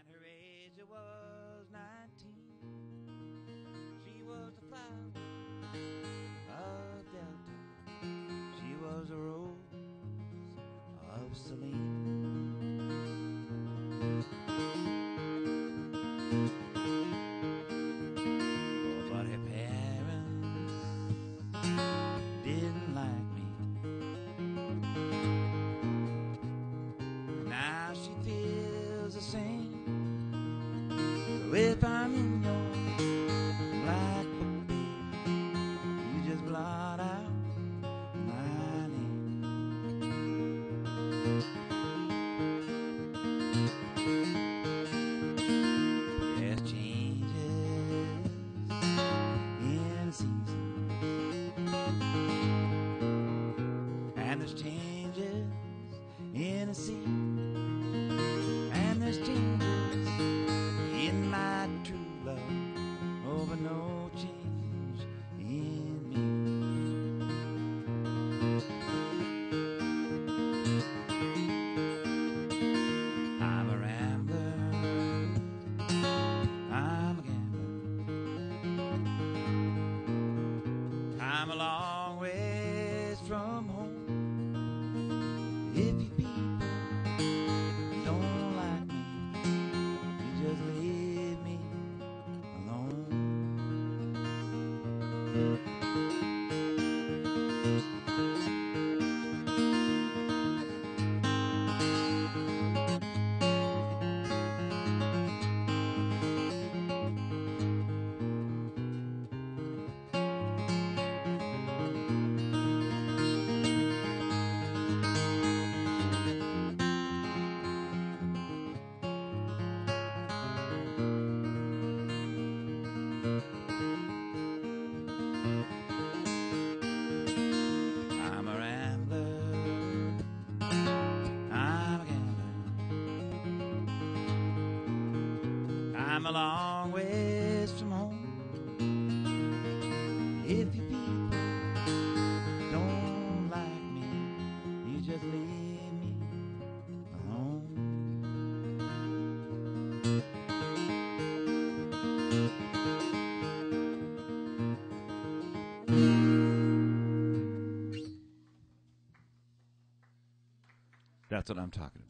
and her age was 19. She was the flower of Delta. She was a rose of Celine. Oh, but her parents didn't like me. Now she feels the same. So if I'm in your black book, baby, you just blot out my name. There's changes in the season, and there's changes in the sea, and there's changes in my true love, oh, but no change in me. I'm a rambler, I'm a gambler, I'm a long ways from home. If you people don't like me, you just leave me alone. I'm a rambler, I'm a gambler, I'm a long ways from home. If you people don't like me, you just leave me alone. That's what I'm talking about.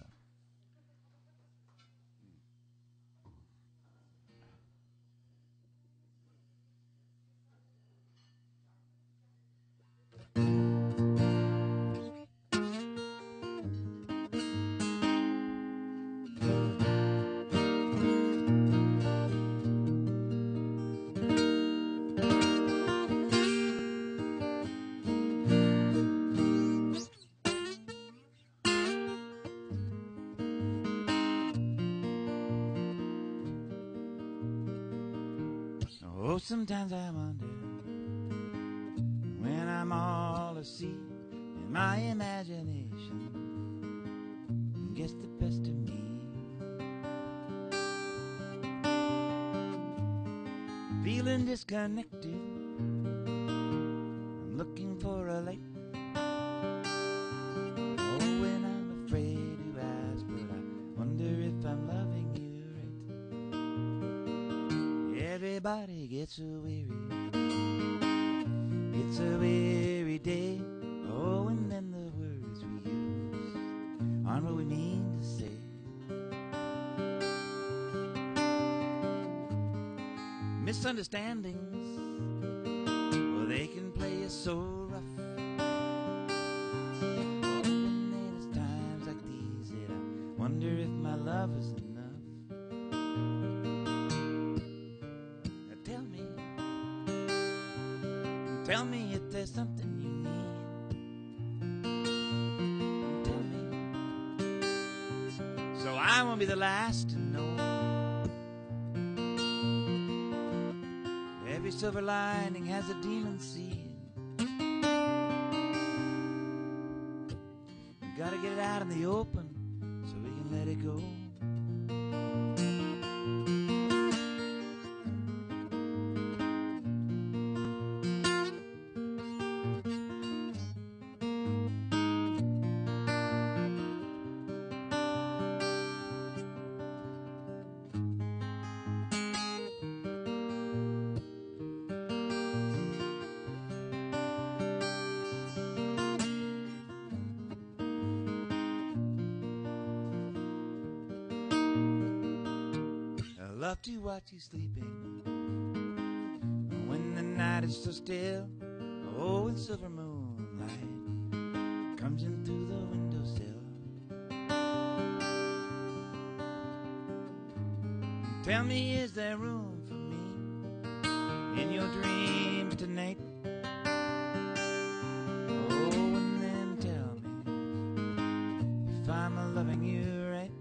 Oh, sometimes I wonder when I'm all asleep and my imagination gets the best of me. Feeling disconnected, I'm looking for a light. Oh, when I'm afraid to ask, but I wonder if I'm loving you right. Everybody gets a weary day. Oh, and then the words we use aren't what we mean to say. Misunderstandings, well, they can play us so rough. Oh, and then it's times like these that I wonder if my love is enough. Now tell me if there's something you need. Tell me, so I won't be the last to know. Every silver lining has a demon seed. We gotta get it out in the open so we can let it go. love to watch you sleeping. When the night is so still, oh, and silver moonlight comes in through the windowsill. Tell me, is there room for me in your dreams tonight? Oh, and then tell me if I'm loving you right.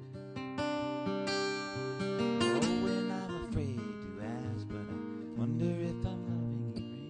Oh, when I'm afraid to ask, but I wonder if I'm loving you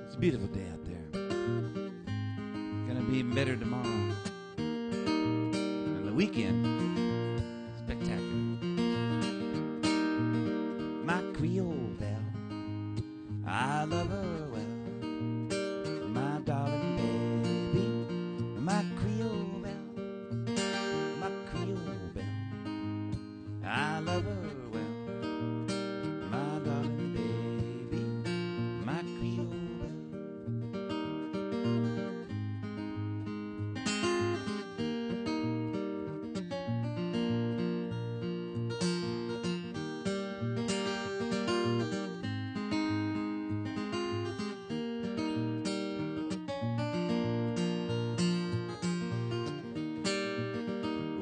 It's a beautiful day out there. Gonna be even better tomorrow. And the weekend, spectacular. My Creole belle, I love her well. My darling baby, my Creole belle, my Creole belle, I love her well. My darling baby, my Creole belle.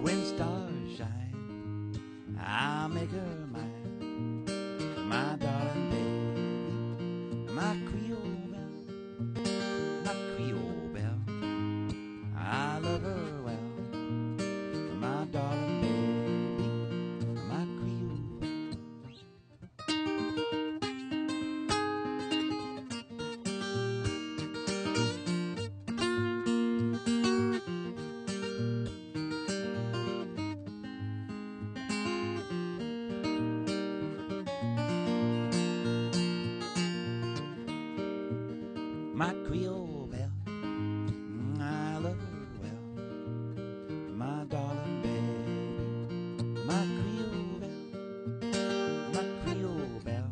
When stars shine, I'll make her mine. My darling baby, my Creole belle, my Creole belle, I love her well. My darling baby, my Creole belle. My Creole belle, I love her well. My darling baby, my Creole belle, my Creole belle,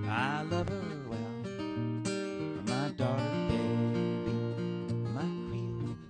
I love her well. My darling baby, my Creole belle.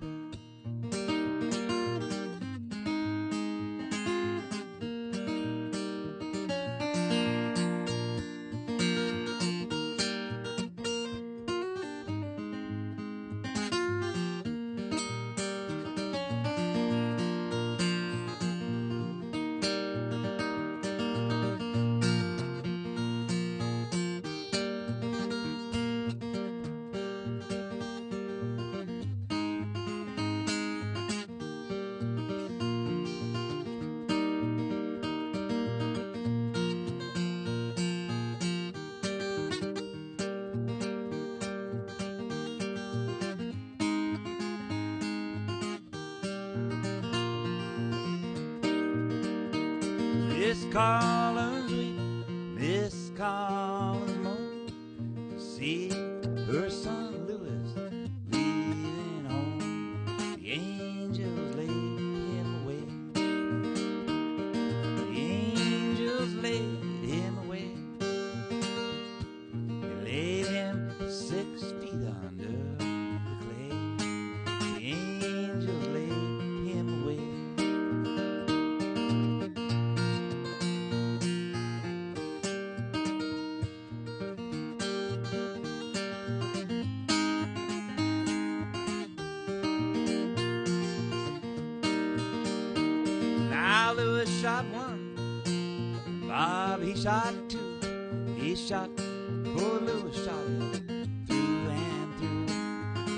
Miss Collins weep, Miss Collins moan to see her son Louis leaving home. The angels laid him away. The angels laid him away. They laid him 6 feet under the clay. The angels laid him away. Now Louis shot one, Bob he shot two. He shot, poor Louis shot him through and through.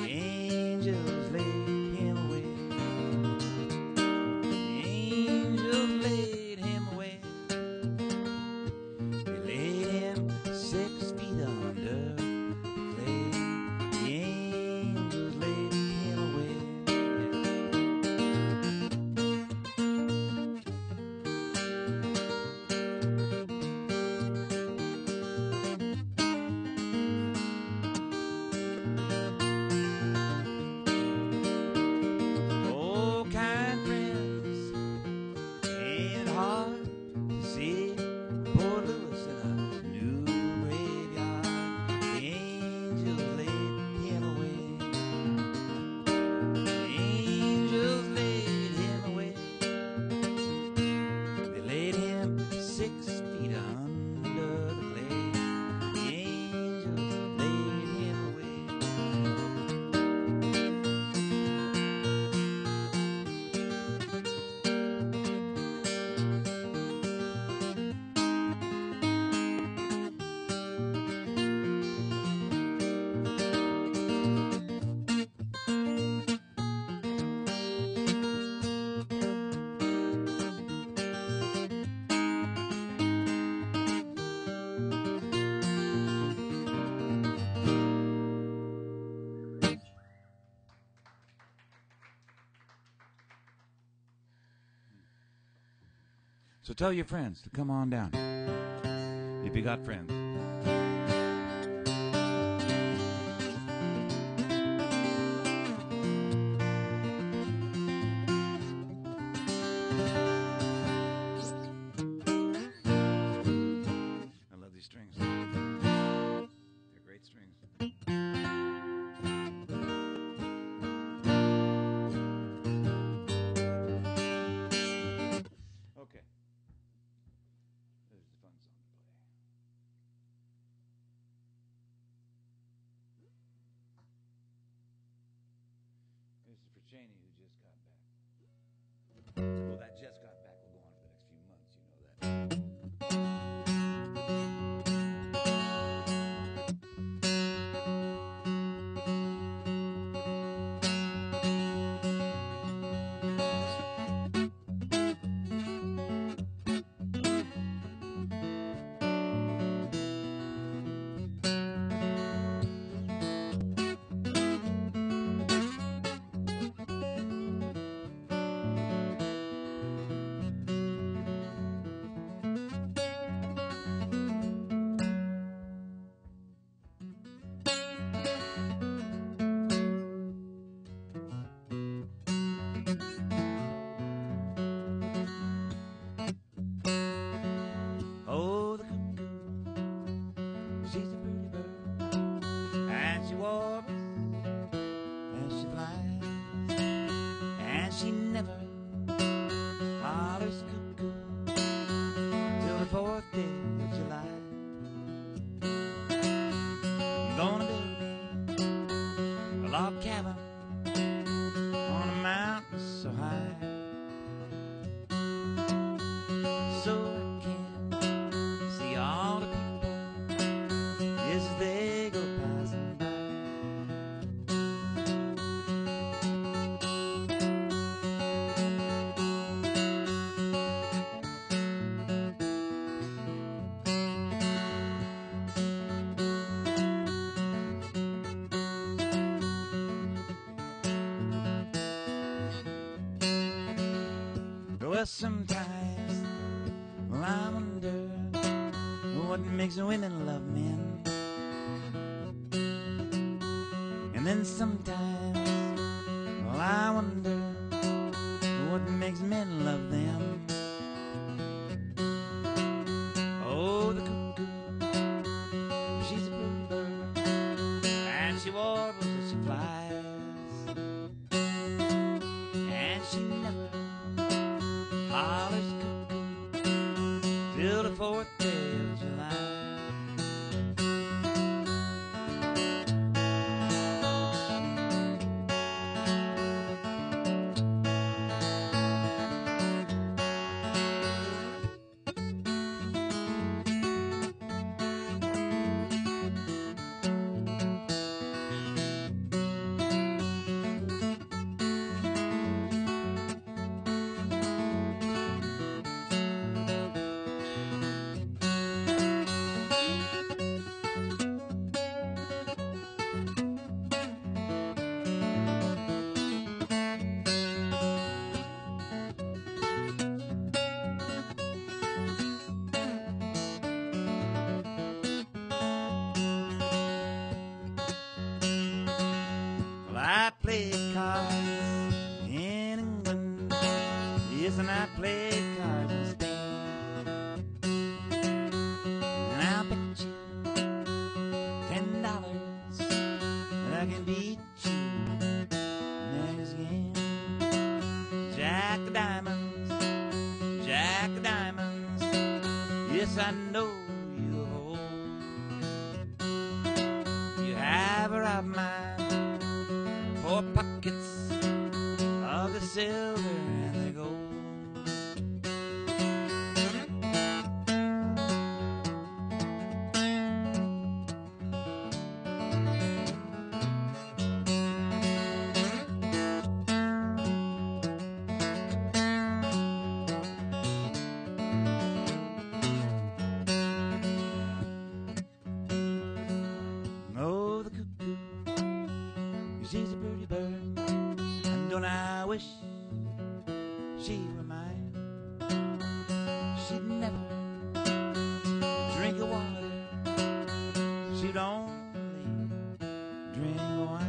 The angels laid him away. The angels laid him away. They laid him 6 feet under the clay. The angels laid him away. Oh, kind friends, ain't it hard to see poor Louis in a new graveyard? The angels laid him away. The angels laid him away. They laid him 6 feet under the clay. The angels laid him away. So tell your friends to come on down, if you got friends. I love these strings. They're great strings. Okay. There's the fun song to play. This is for Cheney, who just got back. Well, that just got back will go on for the next few months, you know that. Oh, the cuckoo, she's a pretty bird, and she warbles, and she flies, and she never hollers cuckoo till the 4th day of July. I'm gonna build me a log cabin on a mountain so high, so I can see all the people as they go passing by. Well, sometimes, well, what makes women love men. And then sometimes, well, I wonder what makes men love them. Oh, the cuckoo, she's a pretty bird, and she warbles as she flies, and she never hollers cuckoo till the 4th day of July. I played cards in England, yes, and I played cards in Spain, and I'll bet you $10 that I can beat you next game. Jack of diamonds, yes, I know you of old. You have robbed mine 4 pockets of the silver and the gold. Oh, the cuckoo, she's a pretty bird, and don't I wish she were mine. She'd never drink of water, she'd only drink wine.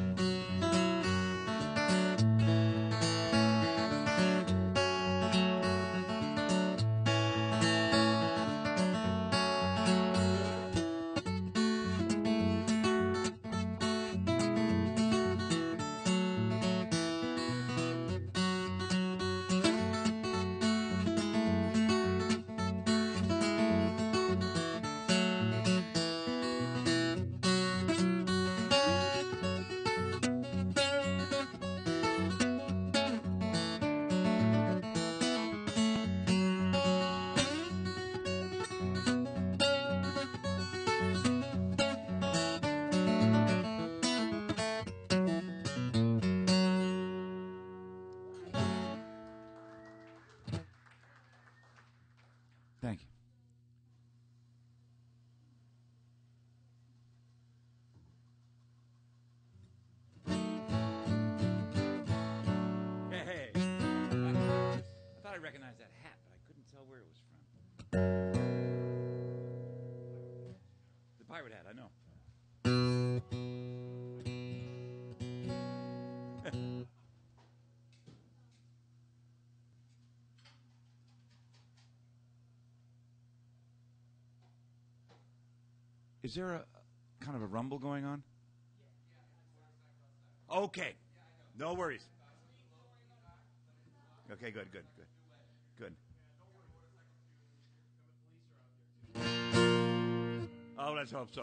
Thank you. Hey, I thought I recognized that hat, but I couldn't tell where it was from. The pirate hat, I know. Is there a kind of a rumble going on? Okay. No worries. Okay, good. Oh, let's hope so.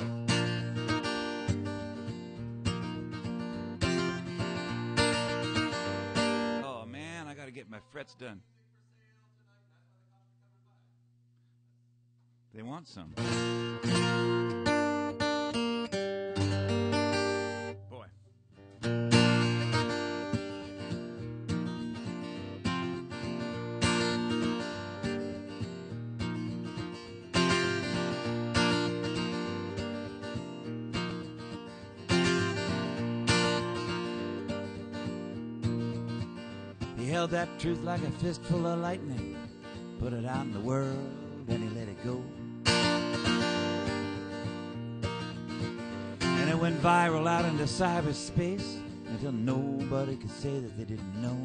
Oh, man, I got to get my frets done. They want some. Boy. He held that truth like a fistful of lightning, put it out in the world, and he let it go. went viral out into cyberspace until nobody could say that they didn't know.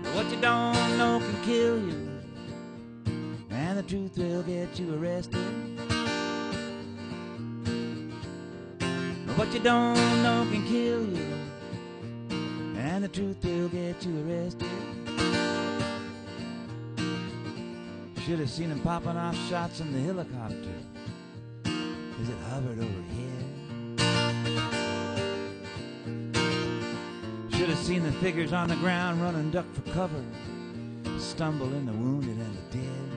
But what you don't know can kill you, and the truth will get you arrested. But what you don't know can kill you, and the truth will get you arrested. Should have seen him popping off shots in the helicopter as it hovered overhead. Should have seen the figures on the ground run and duck for cover, stumble in the wounded and the dead.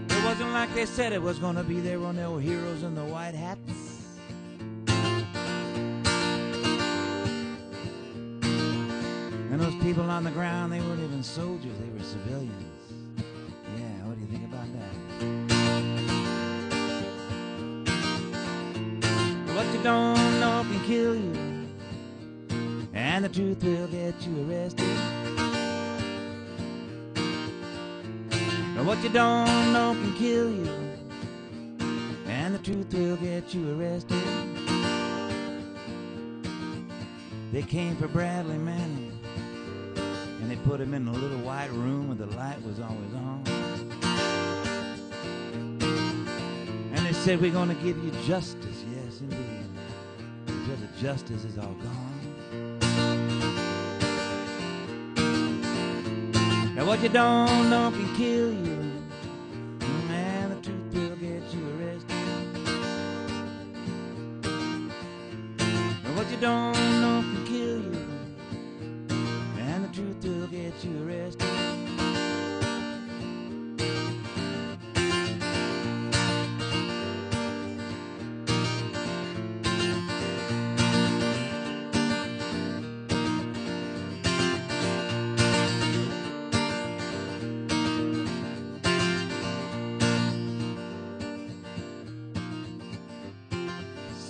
It wasn't like they said it was gonna be. There were no heroes in the white hats. And those people on the ground, they weren't even soldiers, they were civilians. Yeah, what do you think about that? What you don't know can kill you, and the truth will get you arrested. But what you don't know can kill you, and the truth will get you arrested. They came for Bradley Manning, and they put him in a little white room where the light was always on. And they said, we're going to give you justice. Yes, indeed. Until the justice is all gone. Now what you don't know can kill you, and the truth will get you arrested. Now what you don't know can kill you, and the truth will get you arrested.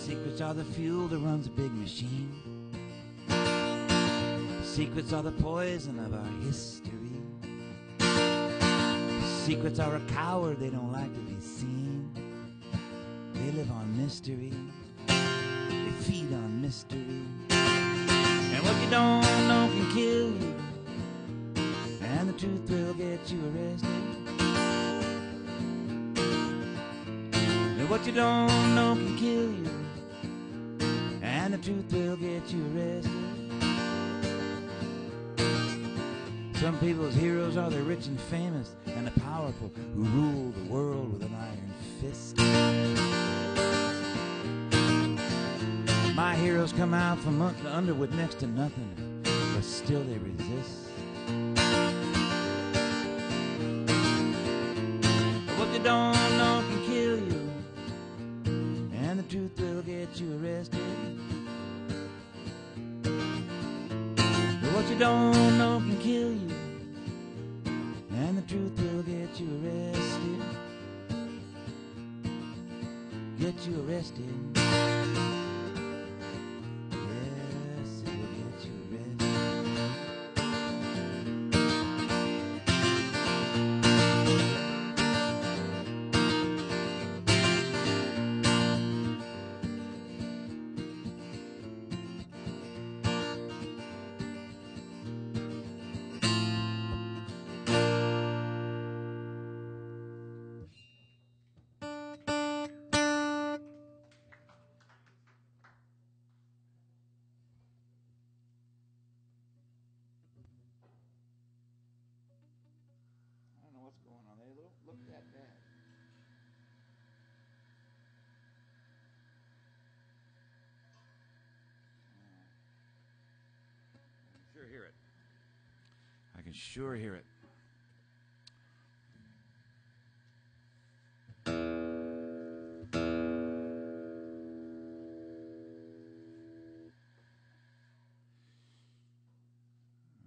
Secrets are the fuel that runs a big machine. Secrets are the poison of our history. Secrets are a coward, they don't like to be seen. They live on mystery, they feed on mystery. And what you don't know can kill you, and the truth will get you arrested. And what you don't know can kill you, and the truth will get you arrested. Some people's heroes are the rich and famous and the powerful who rule the world with an iron fist. My heroes come out from under with next to nothing, but still they resist. But what you don't know can kill you, and the truth will get you arrested. But what you don't know can kill you, and the truth will get you arrested. Get you arrested. Yes, it will get you arrested. What's going on? They look that bad. I can sure hear it. I can sure hear it.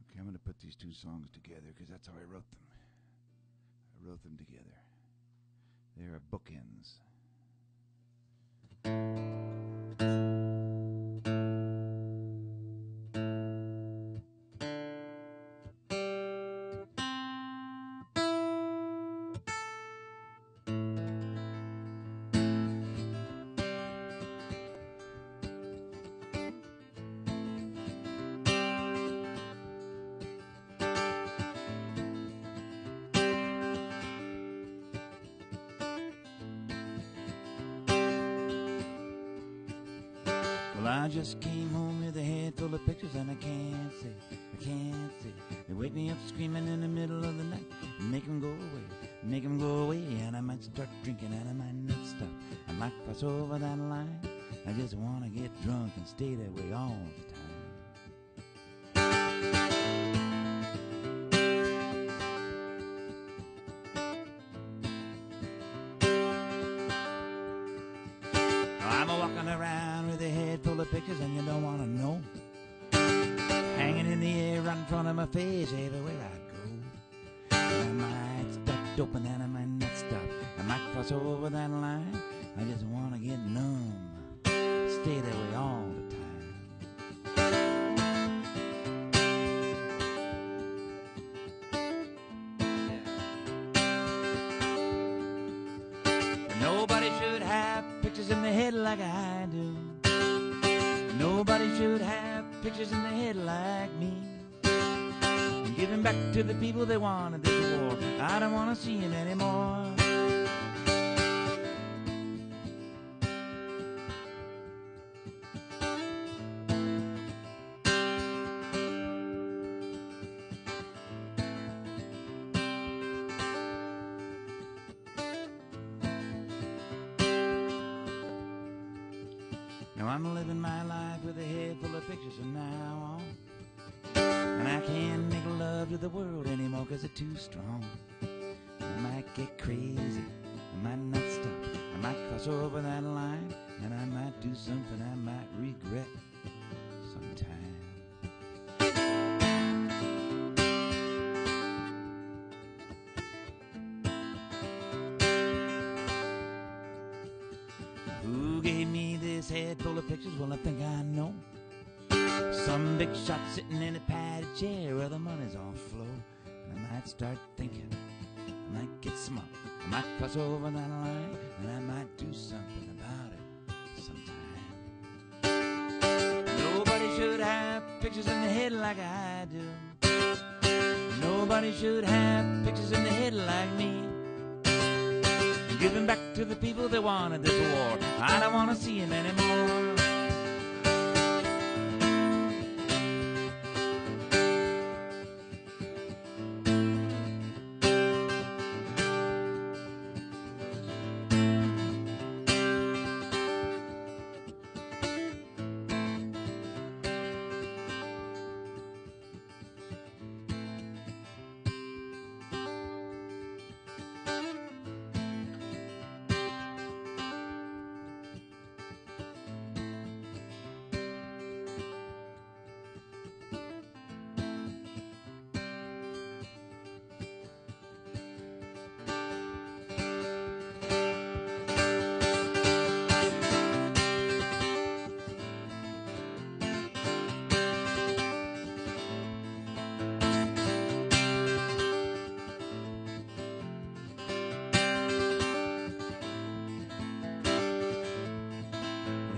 Okay, I'm going to put these two songs together because that's how I wrote them. I wrote them together. They are bookends. I just came home with a head full of pictures, and I can't say. They wake me up screaming in the middle of the night, make them go away, and I might start drinking, and I might not stop. I might cross over that line. I just want to get drunk and stay that way all the time. I'm walking around with a head full of pictures, and you don't want to know. Hanging in the air right in front of my face everywhere I go. And I might start doping, and I might not stop. I might cross over that line. I just want to get numb, stay that way all the time. Nobody should have pictures in their head like I do. Nobody should have pictures in their head like me. Giving back to the people they wanted this war. I don't want to see them anymore. Now I'm living my life with a head full of pictures from now on. And I can't make love to the world anymore 'cause it's too strong. I might get crazy, I might not stop. I might cross over that line, and I might do something I might regret sometime. Who gave me this head full of pictures? Well, I think I know. Some big shot sitting in a padded chair where the money's on flow. And I might start thinking, I might get smart. I might cross over that line, and I might do something about it sometime. Nobody should have pictures in the head like I do. Nobody should have pictures in the head like me. Giving back to the people that wanted this war. I don't want to see them anymore.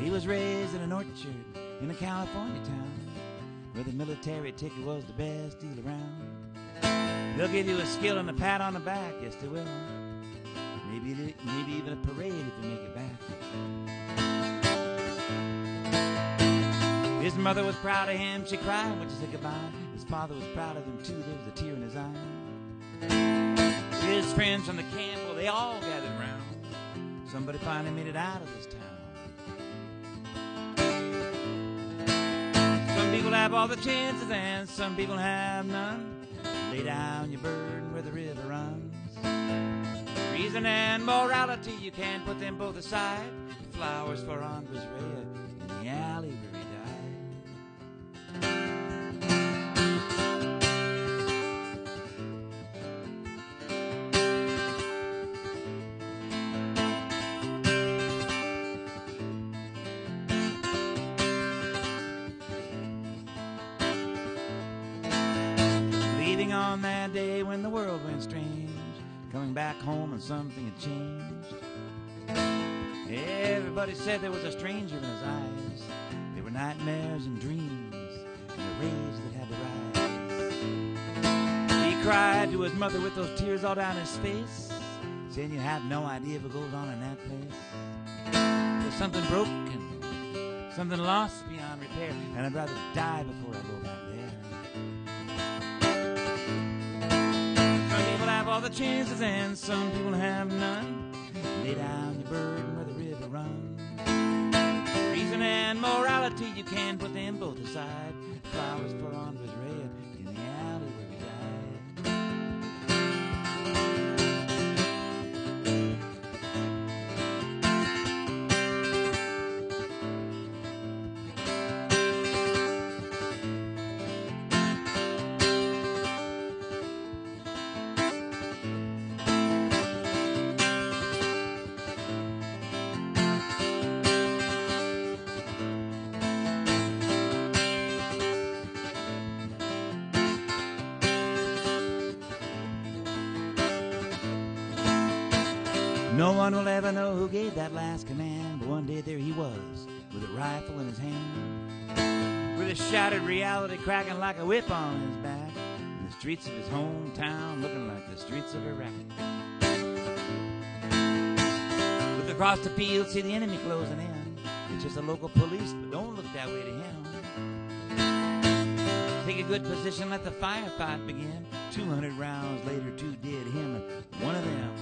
He was raised in an orchard in a California town where the military ticket was the best deal around. They'll give you a skill and a pat on the back, yes they will. Maybe even a parade if you make it back. His mother was proud of him, she cried when she said goodbye. His father was proud of him too, there was a tear in his eye. His friends from the camp, well, they all gathered around. Somebody finally made it out of this town. Some people have all the chances and some people have none. Lay down your burden where the river runs. Reason and morality, you can't put them both aside. Flowers for Andres Rea in the alley where he died. Leaving on that day when the world went strange, coming back home and something had changed. Everybody said there was a stranger in his eyes. There were nightmares and dreams and a rage that had to rise. He cried to his mother with those tears all down his face, saying you have no idea what goes on in that place. There's something broken, something lost beyond repair, and I'd rather die before I go back there. Some people have all the chances and some people have none. Lay down your burden where the river runs. Reason and morality, you can put them both aside. Flowers for Andres Red in the alley where we died. No one will ever know who gave that last command, but one day there he was, with a rifle in his hand, with a shattered reality cracking like a whip on his back, in the streets of his hometown looking like the streets of Iraq. Look across the field, see the enemy closing in. It's just the local police, but don't look that way to him. Take a good position, let the firefight begin. 200 rounds later, 2 did him, and one of them.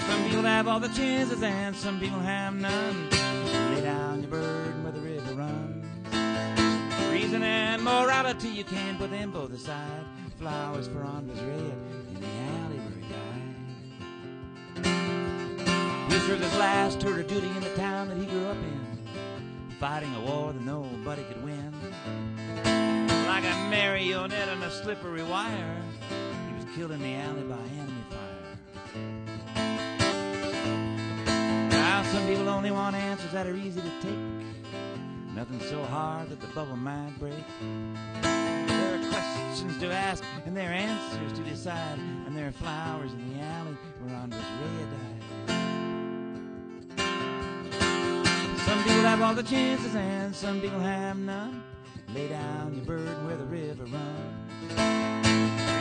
Some people have all the chances and some people have none. Lay down your burden where the river runs. Reason and morality, you can put them both aside. Flowers for Andres Red in the alley where he died. He served his last tour of duty in the town that he grew up in, fighting a war that nobody could win. Like a marionette on a slippery wire, he was killed in the alley by enemy fire. Some people only want answers that are easy to take. Nothing so hard that the bubble might break. There are questions to ask and there are answers to decide, and there are flowers in the alley where Andres Red died. Some people have all the chances and some people have none. Lay down your burden where the river runs.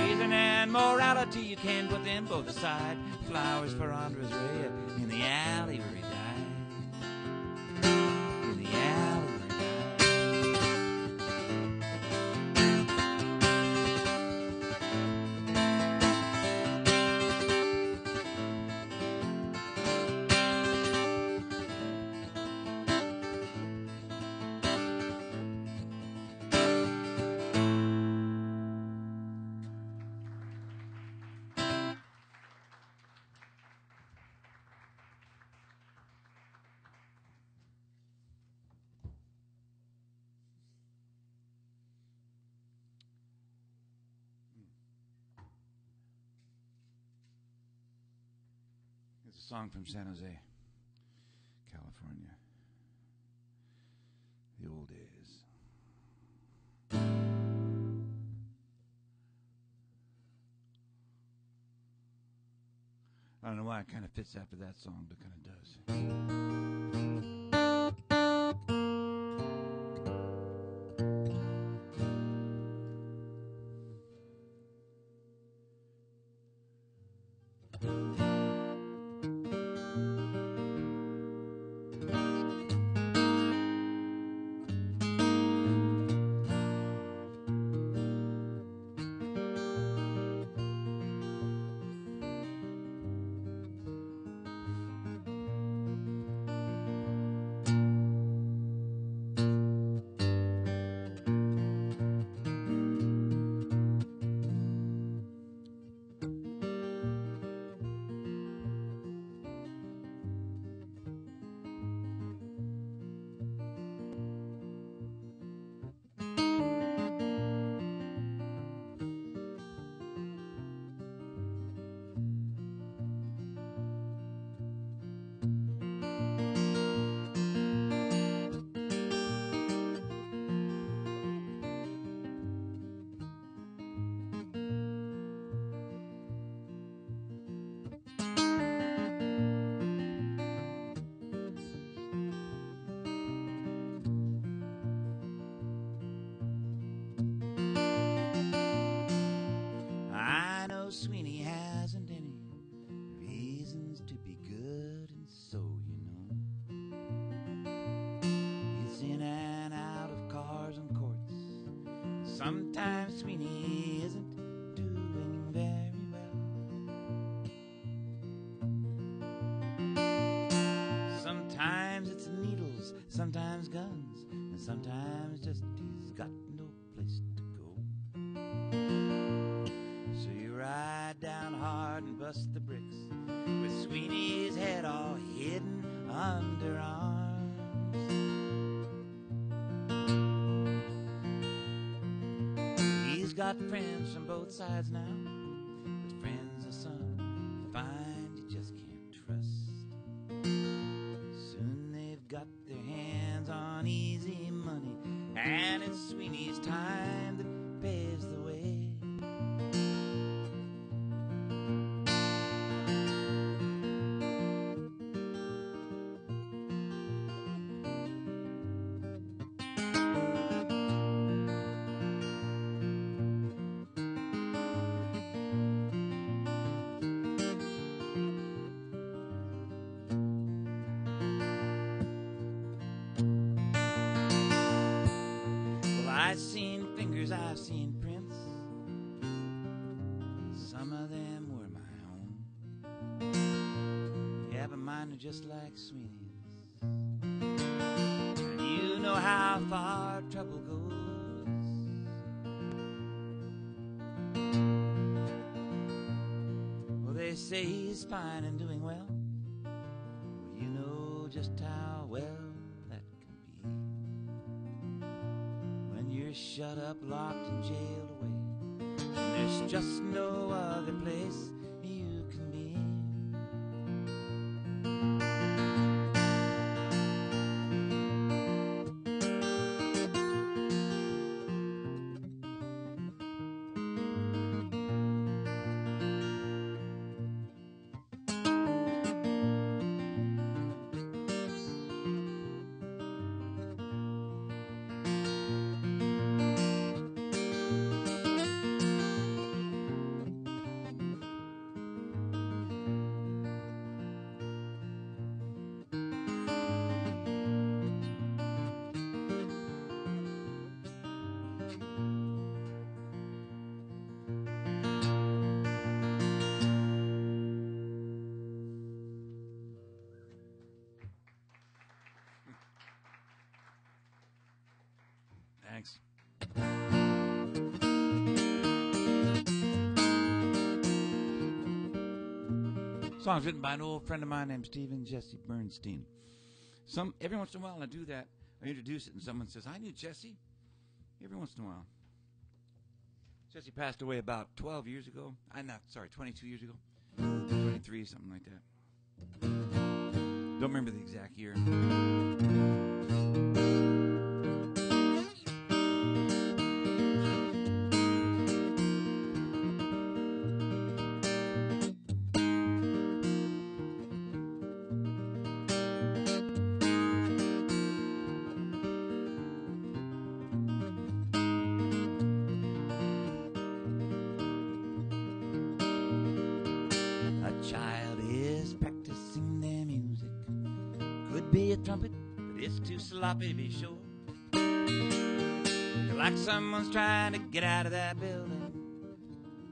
Reason and morality, you can put them both aside. Flowers for Andres Red in the alley where he died. In the alley where he It's a song from San Jose, California. The old days. I don't know why it kind of fits after that song, but it kind of does. Sometimes Sweeney isn't doing very well. Sometimes it's needles, sometimes guns, and sometimes just he's got no place to go. So you ride down hard and bust the bricks with Sweeney's head all hidden under arms. He's got friends from both sides now, but friends of some you find you just can't trust. Soon they've got their hands on easy money, and it's Sweeney's time that pays the way. I've seen fingers, I've seen prints. Some of them were my own. Yeah, but mine are just like Sweeney's. And you know how far trouble goes. Well, they say he's fine and doing well. Well, you know just how well that can be. You're shut up, locked and jailed away, and there's just no other place you can be. Thanks. Song's written by an old friend of mine named Stephen Jesse Bernstein. Every once in a while I do that. I introduce it and someone says, I knew Jesse. Every once in a while. Jesse passed away about 12 years ago. 22 years ago. 23, something like that. Don't remember the exact year. Be a trumpet, but it's too sloppy to be sure. You're like someone's trying to get out of that building,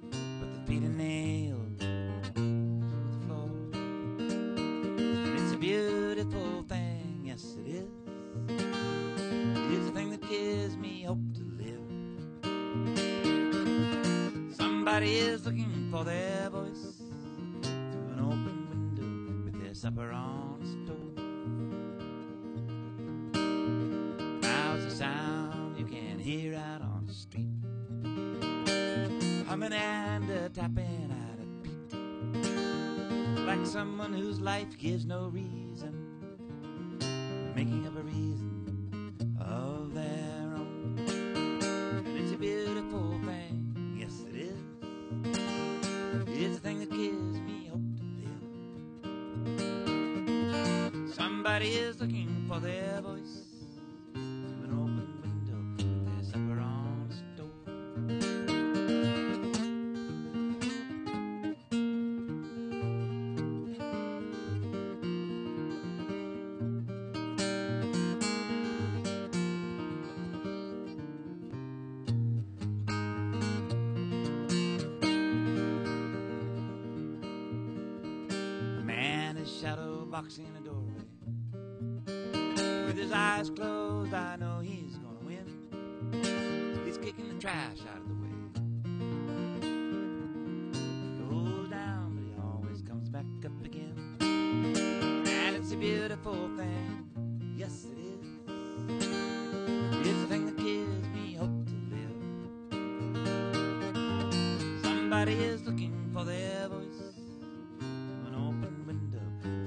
but the feet are nailed to the floor. And it's a beautiful thing, yes it is. It is a thing that gives me hope to live. Somebody is looking for their voice through an open window with their supper on a stove. Sound you can hear out on the street, humming and tapping at a beat, like someone whose life gives no reason, making up a reason of their own. And it's a beautiful thing, yes it is. It's a thing that gives me hope to live. Somebody is looking for their voice. boxing in a doorway. With his eyes closed, I know he's gonna win. He's kicking the trash out of the way. He goes down, but he always comes back up again. And it's a beautiful thing, yes it is. It's the thing that gives me hope to live. Somebody is looking for their voice through an open window,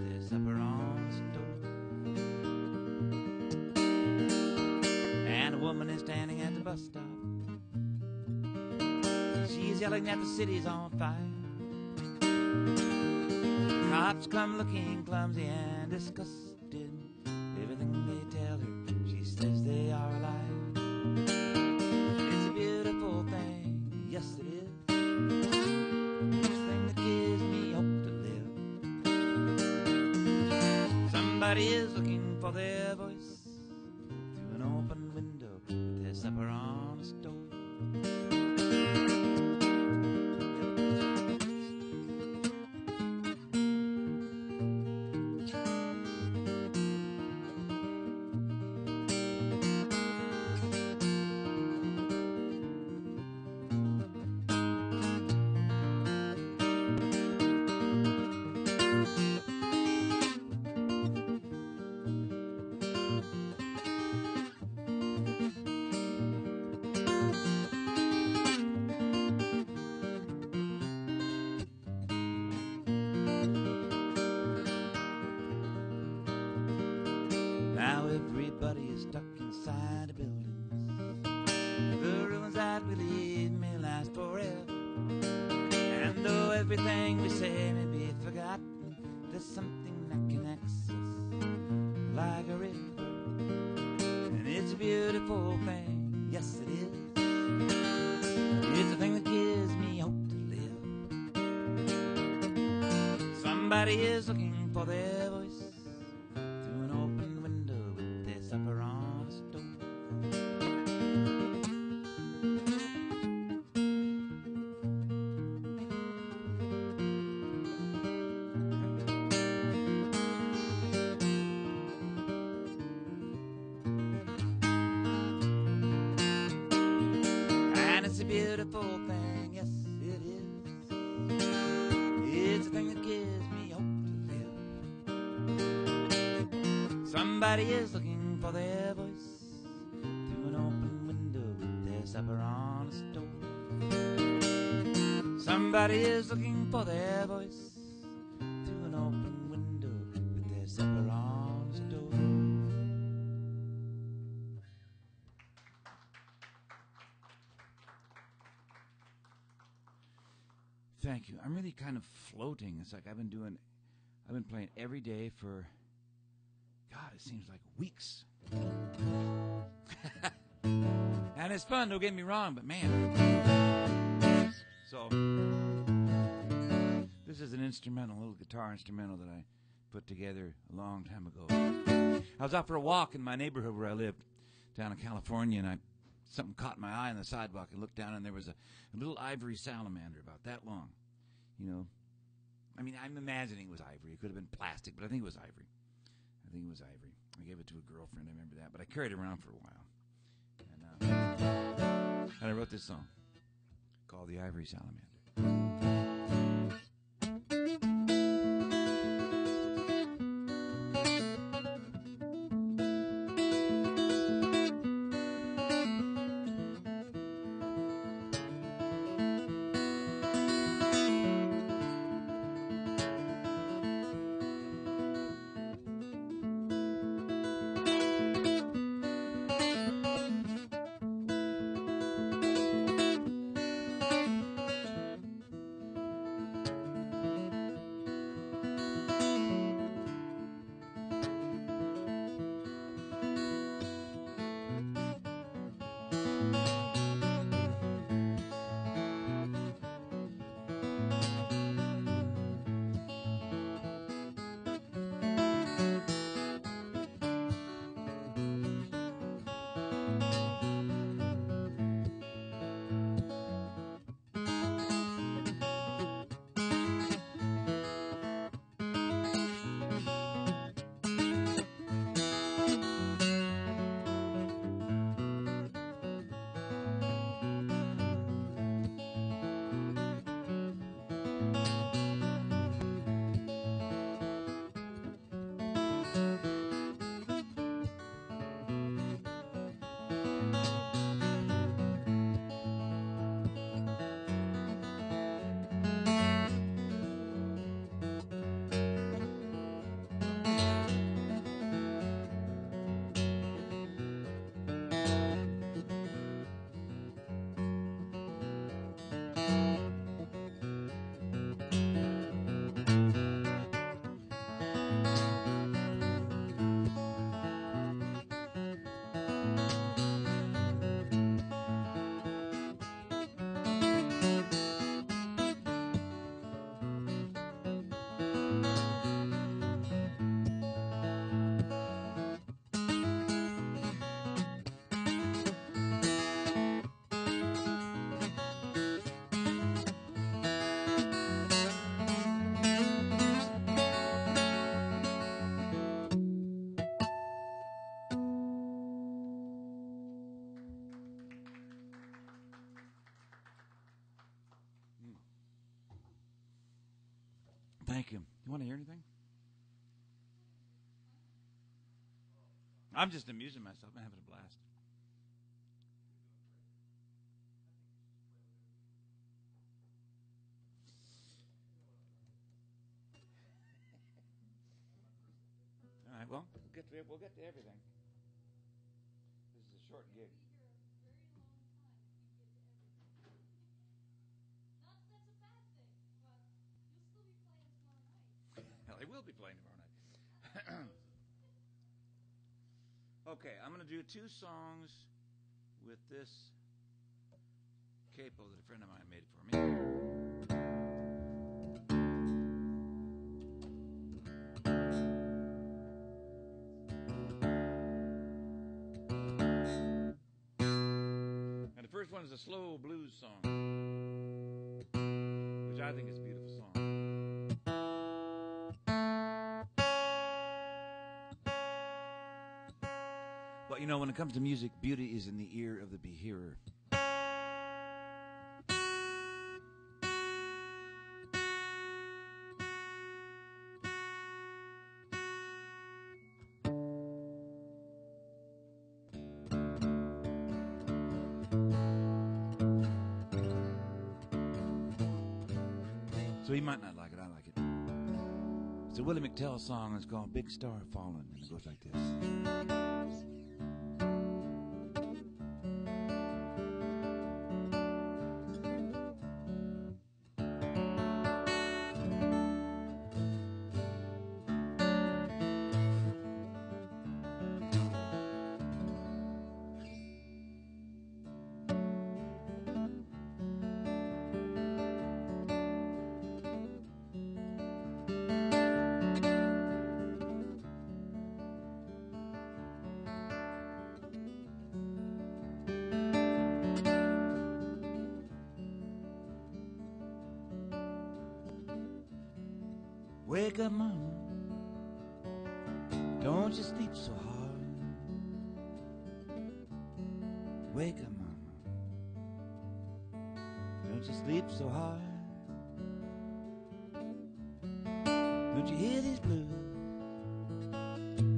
their supper on the stove. And a woman is standing at the bus stop. She's yelling that the city's on fire. Cops come looking clumsy and disgusted. Everything they tell her, she says they are alive. It's a beautiful thing, yes it is. It's the thing that gives me hope to live. Somebody is looking for their voice through an open window with their supper on the stove. Now everybody is stuck inside the buildings. The ruins that we leave may last forever. And though everything we say may be forgotten, there's something that connects us like a river. And it's a beautiful thing, yes it is. It's the thing that gives me hope to live. Somebody is looking for their voice through an open window with their supper on the stove. And it's a beautiful thing, yes it is. It's the thing that gives me hope to live. Somebody is looking for their voice through an open window with their supper on a stove. Somebody is looking for their voice through an open window with their supper on a stove. Thank you. I'm really kind of floating. It's like I've been playing every day for, God, it seems like weeks. And it's fun, don't get me wrong, but man. So, this is an instrumental, a little guitar instrumental that I put together a long time ago. I was out for a walk in my neighborhood where I lived, down in California, and something caught my eye on the sidewalk. I looked down, and there was a little ivory salamander about that long. You know, I mean, I'm imagining it was ivory. It could have been plastic, but I think it was ivory. I gave it to a girlfriend, I remember that. But I carried it around for a while. And I wrote this song called The Ivory Salamander. Thank you. You want to hear anything? I'm just amusing myself. I'm having a blast. All right, well, we'll get to everything. This is a short gig. Hell, I will be playing tomorrow night. Okay, I'm going to do 2 songs with this capo that a friend of mine made for me. And the first one is a slow blues song, which I think is a beautiful song. But you know, when it comes to music, beauty is in the ear of the behearer. So he might not like it, I like it. It's a Willie McTell song, it's called Big Star Falling, and it goes like this. Wake up, mama, don't you sleep so hard. Wake up, mama, don't you sleep so hard. Don't you hear these blues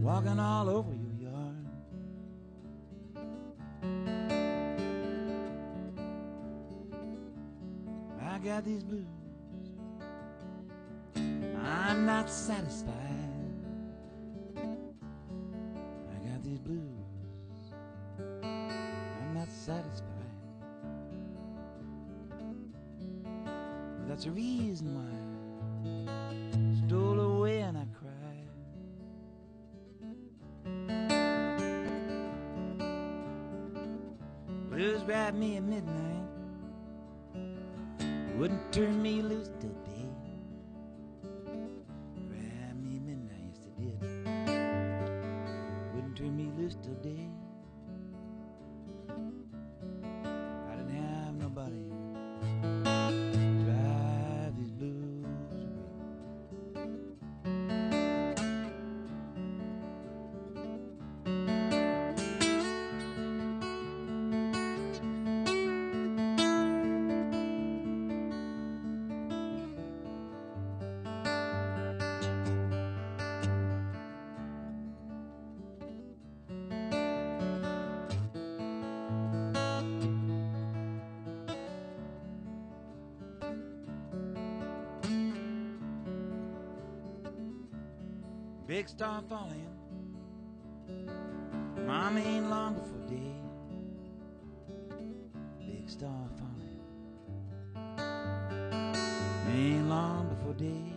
walking all over your yard? I got these blues, I'm not satisfied. I got these blues, I'm not satisfied. But that's the reason why I stole away and I cried. Blues grabbed me at midnight, wouldn't turn me loose till day. Turn me loose today. I didn't have nobody to drive these blues Big star falling, Mom ain't long before day. Big star falling, ain't long before day.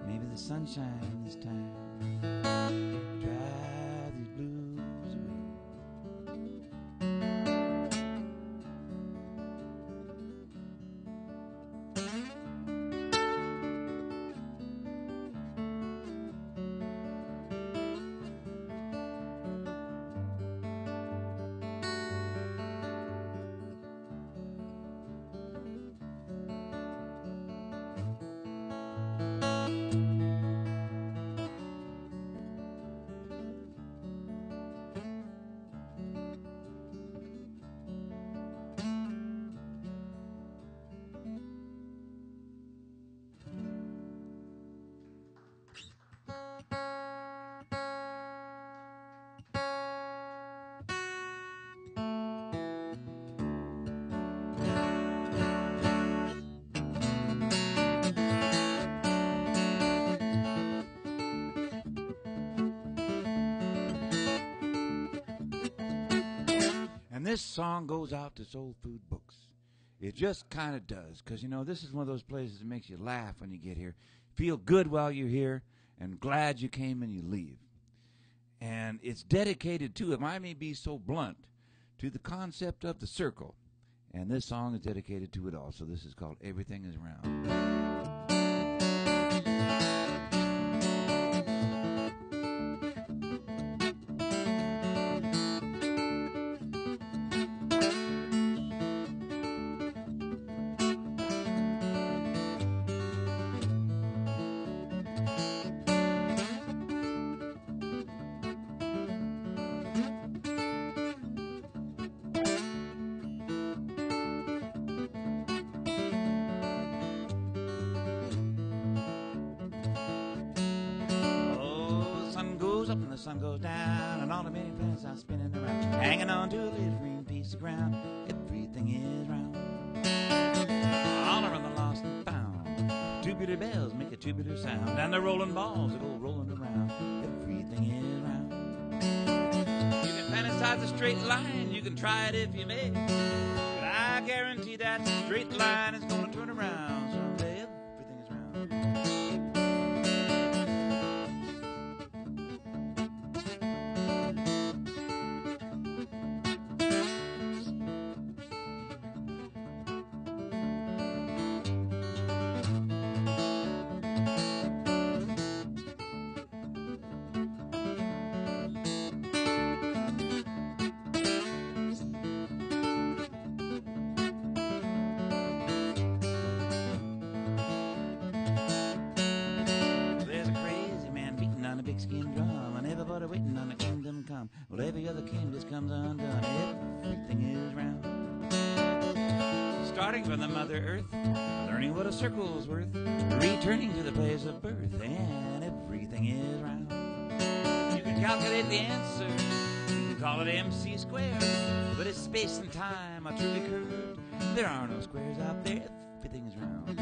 Maybe the sunshine this time drive these blues away. this song goes out to Soul Food Books. It just kind of does, because, you know, this is one of those places that makes you laugh when you get here. Feel good while you're here, and glad you came and you leave. And it's dedicated to, if I may be so blunt, to the concept of the circle. And this song is dedicated to it also. This is called Everything Is Round. The sun goes down and all the many planets are spinning around, hanging on to a little green piece of ground. Everything is round, all around the lost and found. Tubular bells make a tubular sound, and the rolling balls that go rolling around. Everything is round. You can fantasize a straight line, you can try it if you may, but I guarantee that straight line is going to turn around someday. Everything is round. Well, every other king just comes undone. Everything is round. Starting from the Mother Earth, learning what a circle's worth, returning to the place of birth, and everything is round. You can calculate the answer, you can call it MC squared, but if space and time are truly curved, there are no squares out there. Everything is round.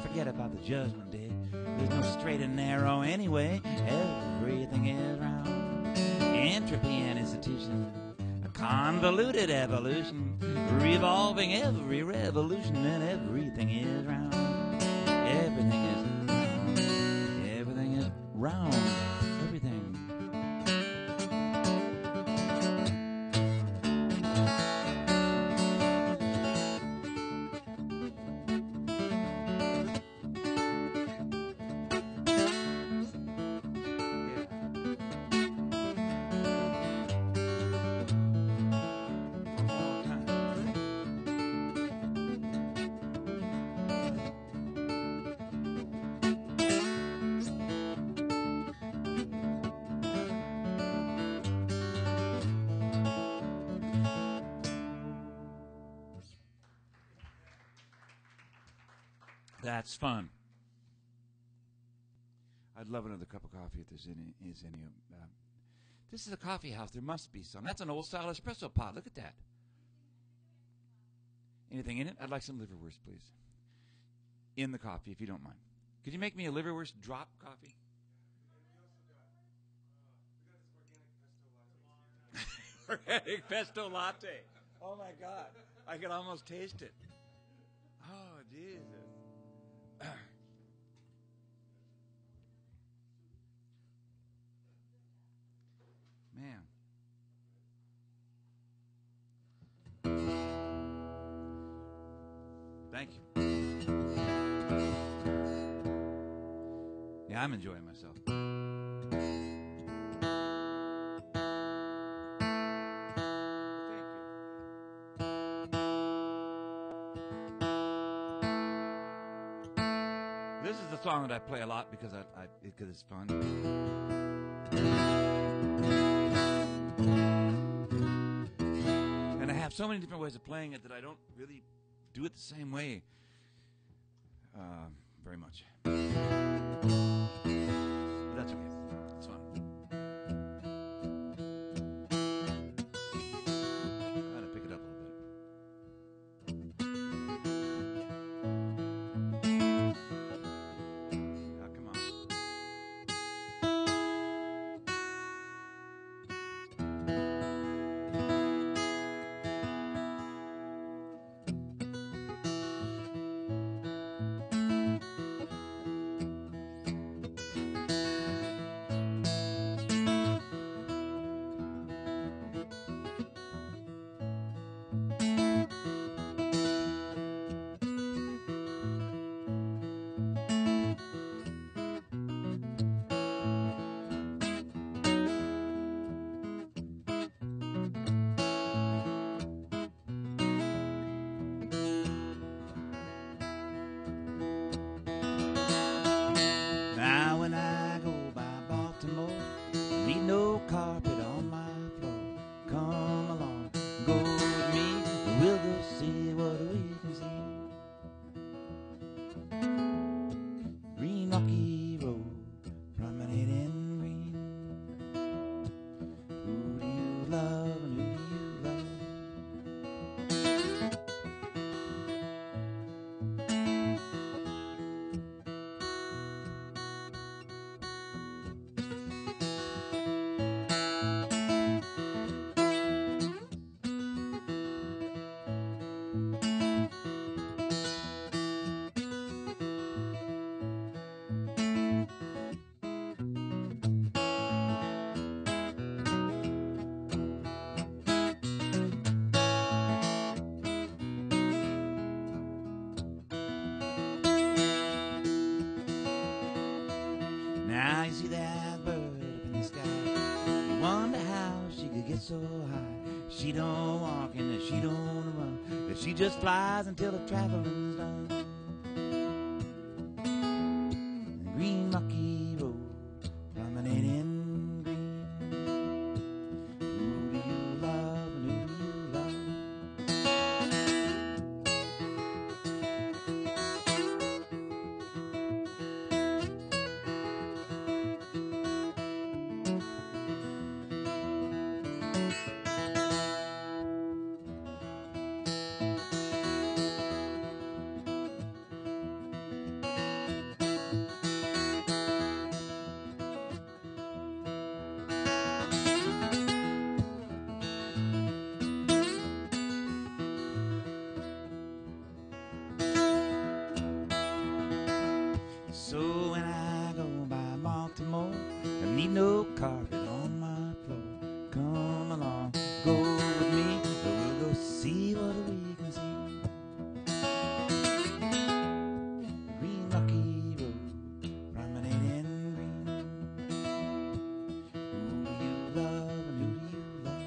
Forget about the judgment day. There's no straight and narrow anyway. Everything is round. Entropy and institution, a convoluted evolution, revolving every revolution, and everything is round. Everything is round. Everything is round. Everything. That's fun. I'd love another cup of coffee if there's any. This is a coffee house. There must be some. That's an old-style espresso pot. Look at that. Anything in it? I'd like some liverwurst, please. In the coffee, if you don't mind. Could you make me a liverwurst drop coffee? Organic pesto latte. Oh, my God. I could almost taste it. Oh, Jesus. Man. Thank you. Yeah, I'm enjoying myself. This is the song that I play a lot because because it's fun. And I have have so many different ways of playing it that I don't really do it the same way very much. But that's okay. It's fun. I gotta pick it up a little bit. Oh, come on. Now when I go by Baltimore, need no carpet on my floor. Come along, go with me, we'll go see what we can see. Green rocky road, promenade in green. Who do you love and who do you love? Now you see that bird up in the sky. You wonder how she could get so high. She don't walk and she don't run, but she just flies until the traveling's done. Green rocky road, promenade in green. Who do you love and who do you love? So when I go by Baltimore, I need no carpet on my floor. Come along, go with me, we'll go see what we can see. Green rocky road, promenade in green. Who do you love and who do you love?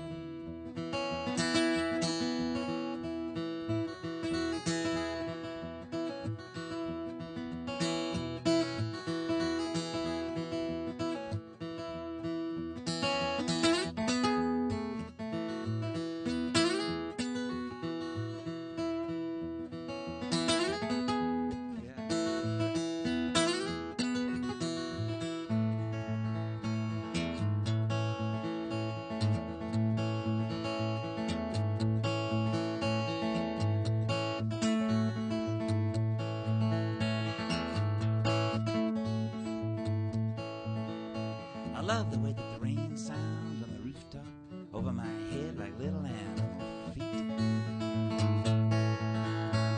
I love the way that the rain sounds on the rooftop over my head like little animal feet.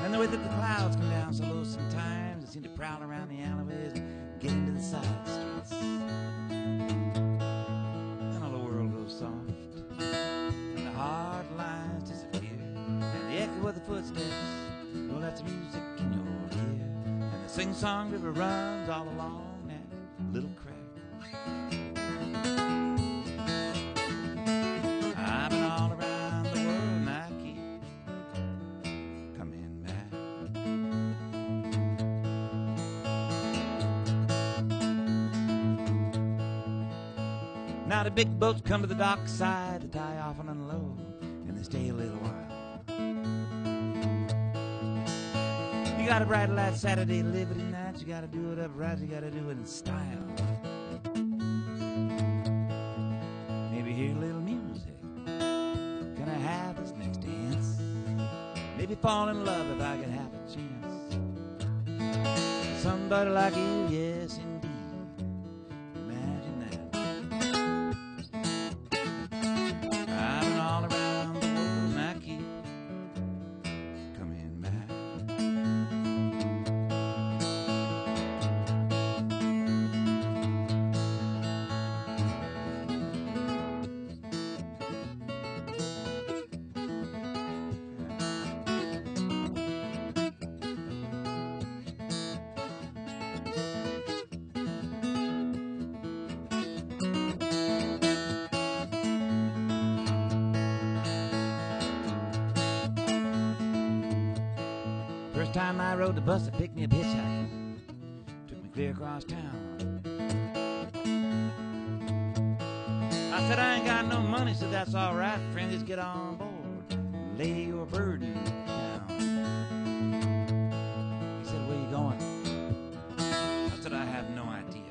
And the way that the clouds come down so low sometimes, they seem to prowl around the alleyways and get into the side streets. Then all the world goes soft, and the hard lines disappear, and the echo of the footsteps, well, that's music in your ear. And the sing-song river runs all along that little crack. I've been all around the world and I keep coming back. Now the big boats come to the dockside to tie off and unload, and they stay a little while You got a bright light Saturday, Liberty night. You gotta do it upright, you gotta do it in style. Maybe hear a little music. Can I have this next dance? Maybe fall in love if I could have a chance. Somebody like you, yes indeed. Imagine that. I've been all around the world and I keep coming back. First time I rode the bus that picked me up hitchhiking, took me clear across town. I said, I ain't got no money, so that's all right, friend, just get on board, lay your burden down. He said, where you going? I said, I have no idea,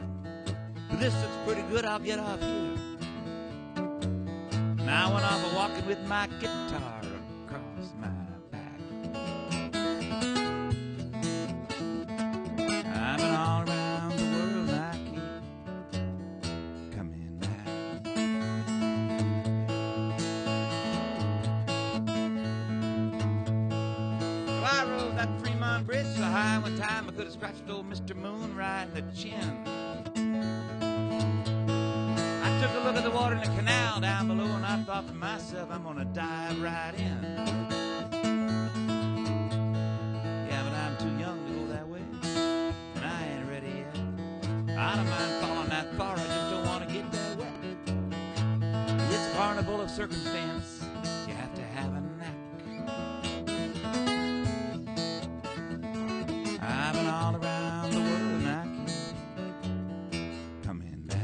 but this looks pretty good, I'll get off here. And I went off a walking with my guitar across my back. I've been all around the world, I keep coming back. Well, I rode that Fremont Bridge so high one time I could have scratched old Mr. Moon right in the chin. I took a look at the water in the canal down below and I thought to myself, I'm gonna dive right in. Yeah, but I'm too young to go that way, and I ain't ready yet. I don't mind falling that far, I just don't want to get that wet. It's a carnival of circumstance, you have to have a knack. I've been all around the world and I keep coming back.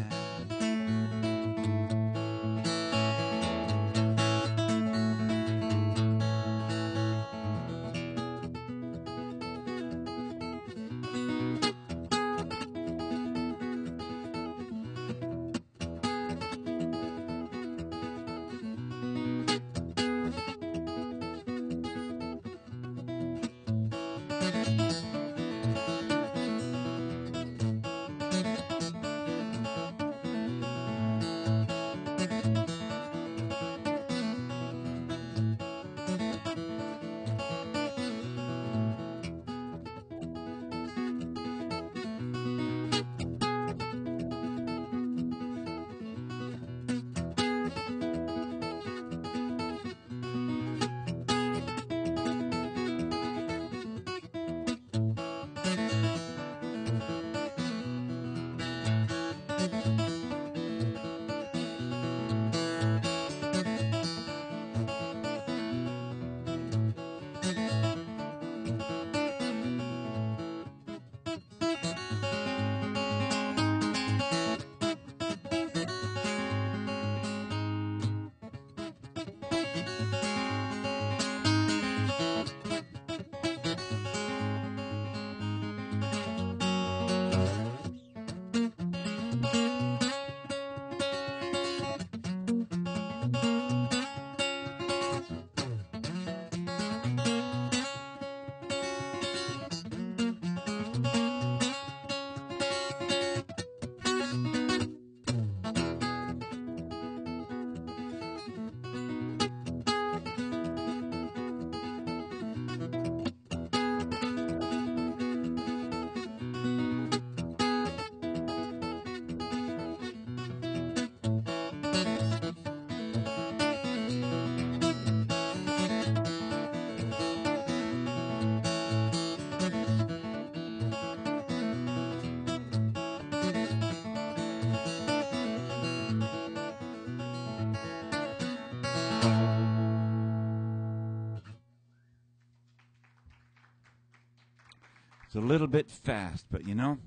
It's a little bit fast, but you know,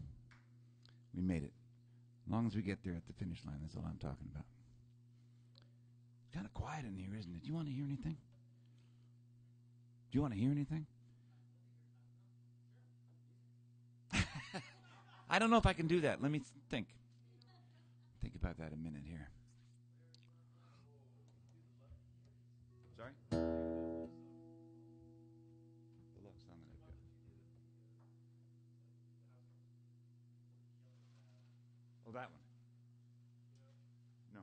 we made it. As long as we get there at the finish line, that's all I'm talking about. It's kind of quiet in here, isn't it? Do you want to hear anything? Do you want to hear anything? I don't know if I can do that. Let me think. Think about that a minute here. Sorry? The love song that I've got. Oh, that one. No.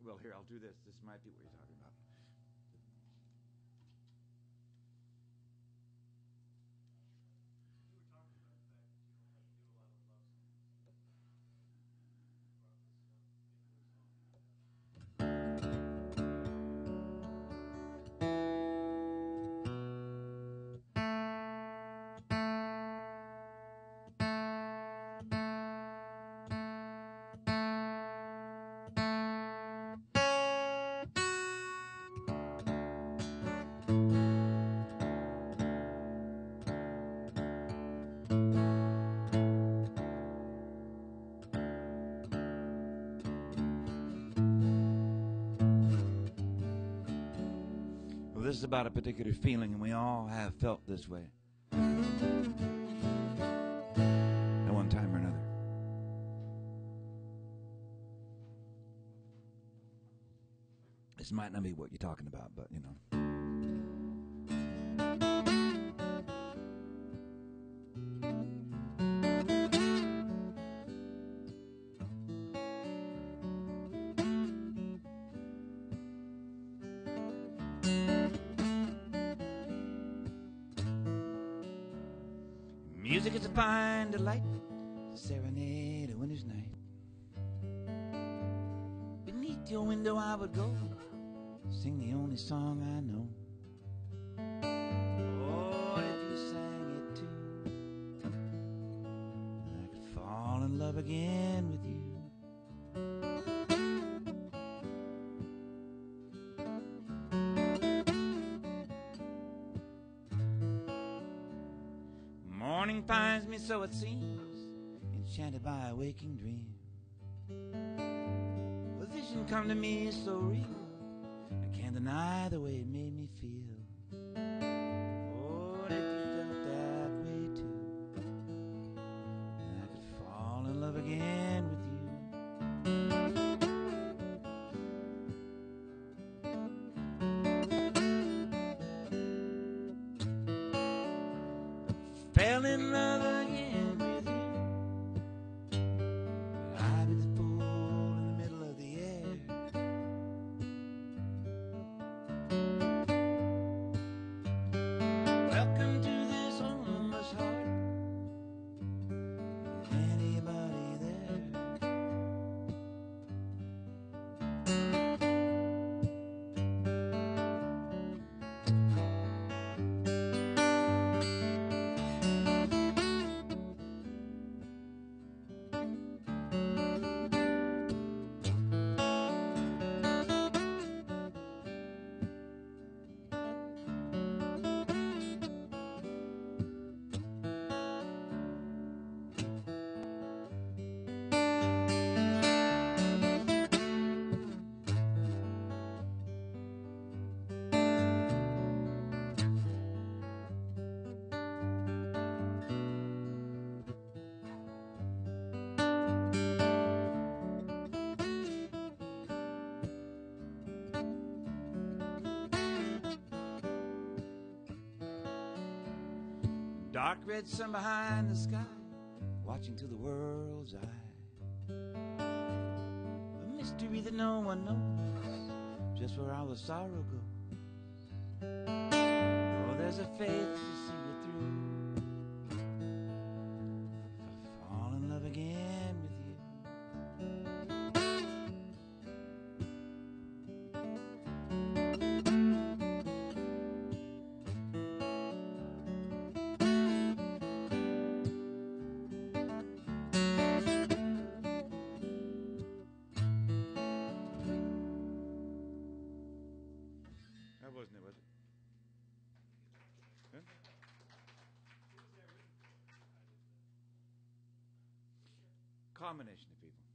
Well, here, I'll do this. This might be what you're talking about. Well, this is about a particular feeling, and we all have felt this way at one time or another. This might not be what you're talking about, but you know. Music is a fine delight, serenade a winter's night. Beneath your window I would go, sing the only song I know. Oh, if you sang it too, I could fall in love again with you. Morning finds me, so it seems, enchanted by a waking dream. A vision come to me so real, I can't deny the way it made me feel. Oh, and if you felt that way too, I could fall in love again with you. Fell in love again with you. I be the fool in the middle of the air. Welcome to this homeless heart. Is anybody there? Dark red sun behind the sky, watching through the world's eye. A mystery that no one knows, just where all the sorrow goes. Oh, there's a faith to see it through. If I fall in love again with you. That wasn't it, was it? Huh? Combination of people.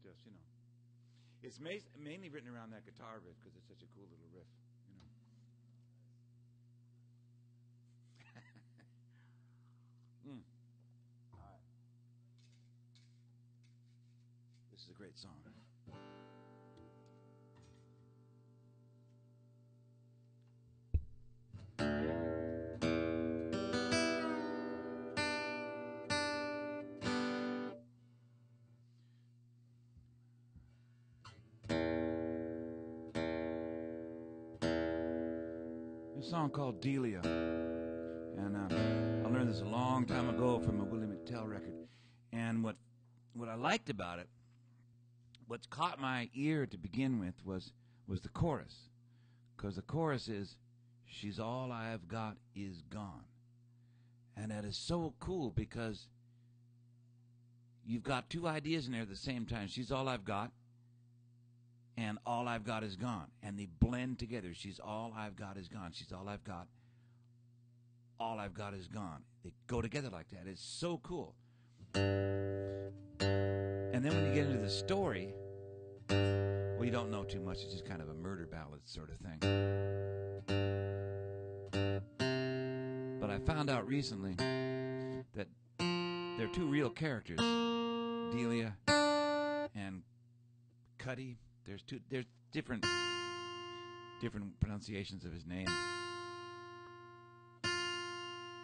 Just, you know. It's mainly written around that guitar riff because it's such a cool little riff, you know. This is a great song. A song called Delia, and I learned this a long time ago from a Willie McTell record. And what I liked about it, what caught my ear to begin with, was the chorus, because the chorus is, "She's all I've got is gone," and that is so cool because you've got two ideas in there at the same time. She's all I've got, and all I've got is gone. And they blend together. She's all I've got is gone. She's all I've got. All I've got is gone. They go together like that. It's so cool. And then when you get into the story, well, you don't know too much. It's just kind of a murder ballad sort of thing. But I found out recently that there are two real characters, Delia and Cuddy. There's different pronunciations of his name,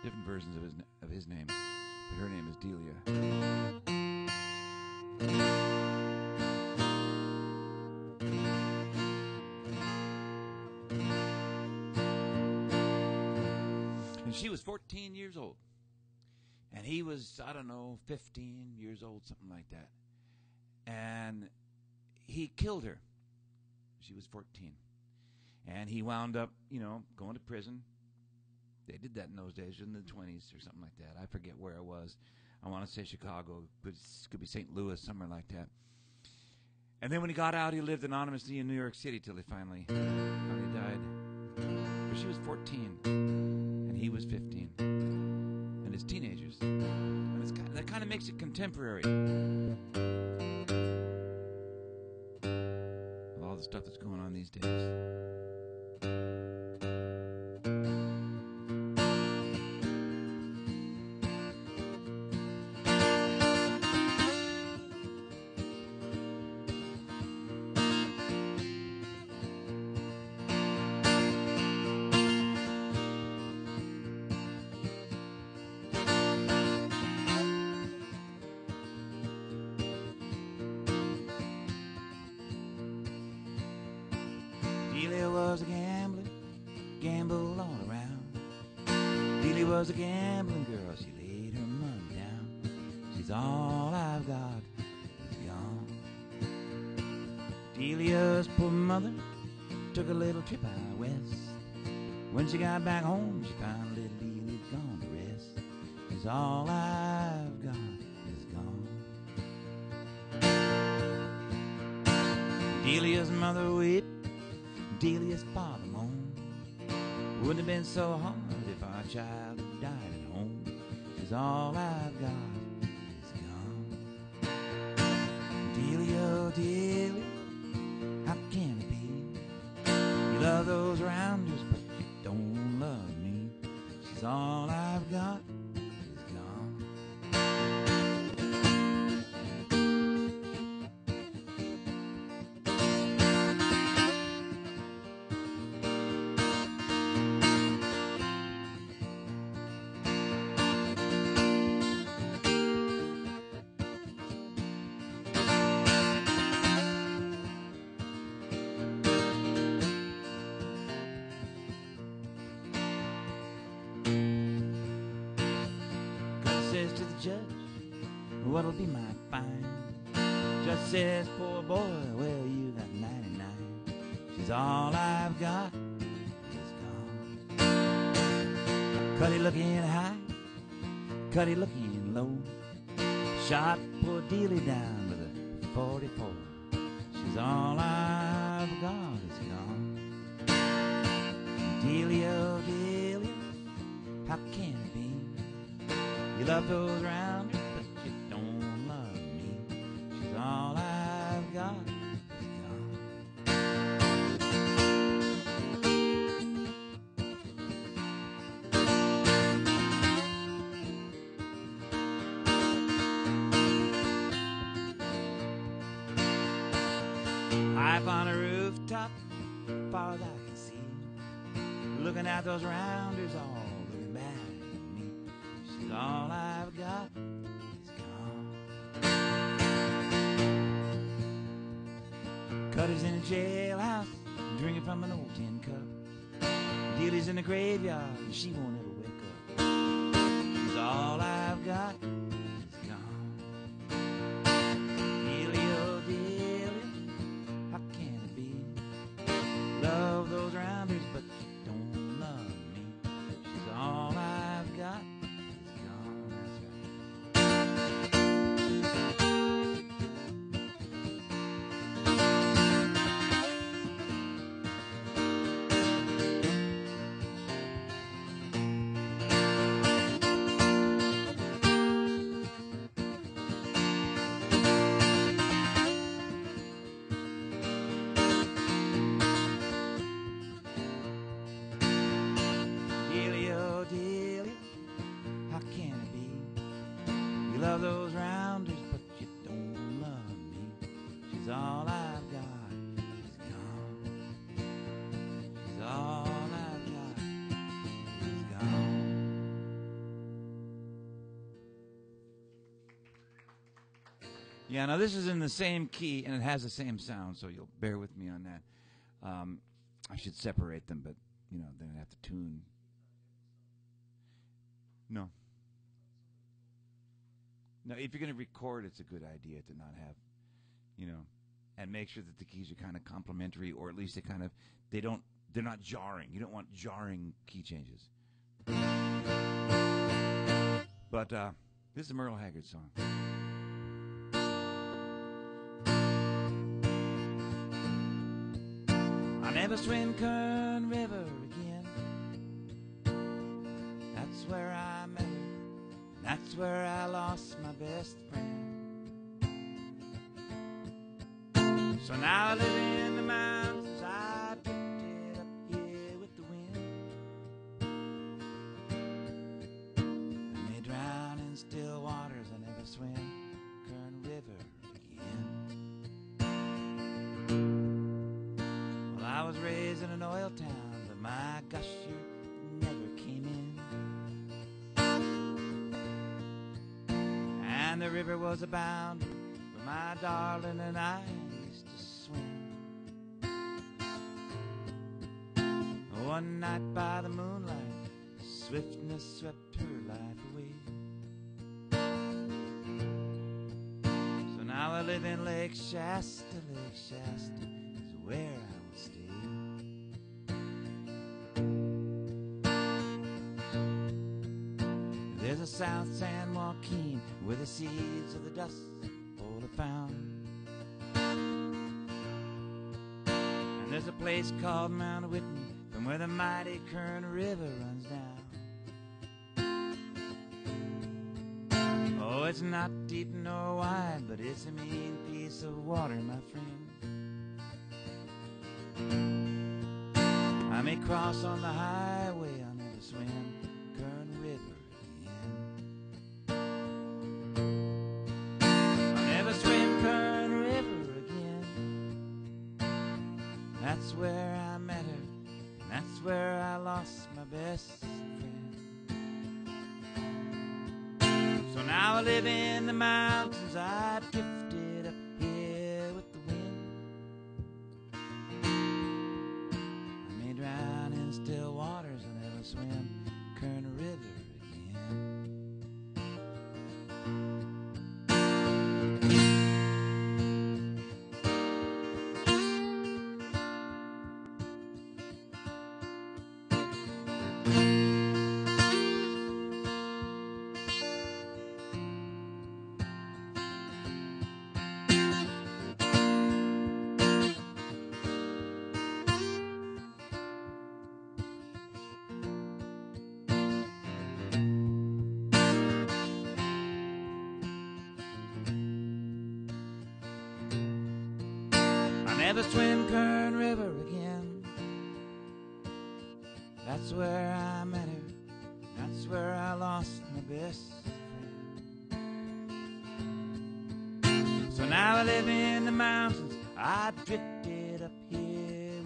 different versions of his name, but her name is Delia. And she was 14 years old, and he was, I don't know, 15 years old, something like that. And he killed her. She was 14. And he wound up, going to prison. They did that in those days, in the 20s or something like that. I forget where it was. I want to say Chicago. It could be St. Louis, somewhere like that. And then when he got out, he lived anonymously in New York City till he finally died. But she was 14, and he was 15. And his teenagers. And that kind of makes it contemporary. The stuff that's going on these days. Delia was a gambler, gambled all around. Delia was a gambling girl, she laid her money down. She's all I've got is gone. Delia's poor mother took a little trip out west. When she got back home, she found little Delia gone to rest. She's all I've got is gone. Delia's mother wept, Delia's father moaned. Wouldn't have been so hard if our child had died at home. She's all I've got is gone. Delia, oh Delia, how can it be? You love those rounders, but you don't love me. She's all I've got is gone. Says to the judge, what'll be my fine? Judge says, poor boy, well, you got 99. She's all I've got is gone. Cuddy looking high, Cuddy looking low, shot poor Delia down with a 44. She's all I've got is gone. Delia, oh Delia, how can it be? You love those rounders, but you don't love me. She's all I've got is gone. top, far as I can see. Looking at those rounders, all looking back at me. She's all I've got is gone. Cuddy's in a jailhouse, drinking from an old tin cup. Dealey's in the graveyard, and she won't ever wake up. She's all I've got is gone. Dealey, oh Dealey, how can it be? Love those rounders, but you don't love me. She's all I've got is gone. That's right. Dealey, oh Dealey, how can it be? You love those rounders, but you don't love me. She's all I've got is gone. She's all I've got is gone. Yeah, now this is in the same key, and it has the same sound, so you'll bear with me on that. I should separate them, but, you know, then I have to tune. No. No, if you're going to record, it's a good idea to not have, you know, and make sure that the keys are kind of complementary, or at least they're not jarring. You don't want jarring key changes. But this is a Merle Haggard song. I never swim Kern River again. That's where I met her. That's where I lost my best friend. So now I live in the mountains. I drifted up here with the wind. I may drown in still waters. I never swim Kern River again. Well, I was raised in an oil town, but my gosh, you never came in. And the river was a boundary where my darling and I used to swim. One night by the moonlight, swiftness swept her life away. So now I live in Lake Shasta. Lake Shasta is where I would stay. There's a South San Joaquin where the seeds of the Dust Bowl are found. And there's a place called Mount Whitney from where the mighty Kern River runs down. Oh, it's not deep nor wide, but it's a mean piece of water, my friend. I may cross on the highway, I'll never swim Kern River again. I'll never swim Kern River again. That's where I met her, and that's where I lost my best friend. So now I live in the mountains, I drifted up here with the wind. I may drown in still waters, I'll never swim Kern River again. Never swim Kern River again. That's where I met her. That's where I lost my best friend. So now I live in the mountains. I drifted up here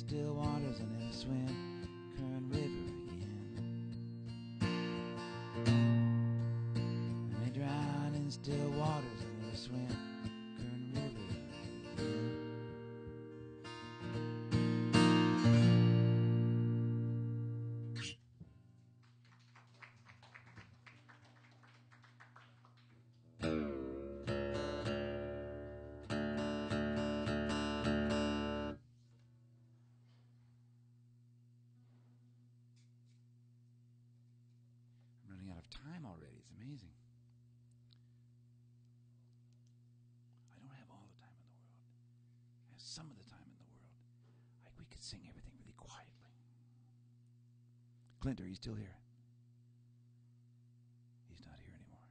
still waters and never swim Kern River again. I may drown in still waters and never swim Kern River again. Running out of time already. It's amazing. I don't have all the time in the world. I have some of the time in the world. Like we could sing everything really quietly. Clint, are you still here? He's not here anymore.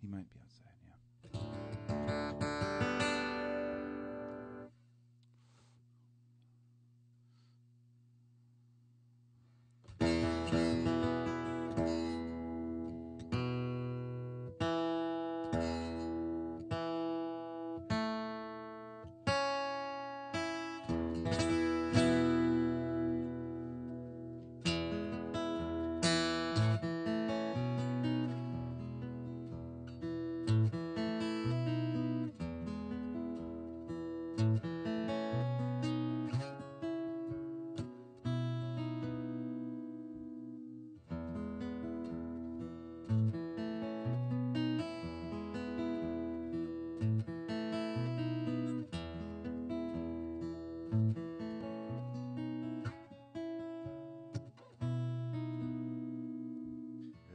He might be outside, yeah.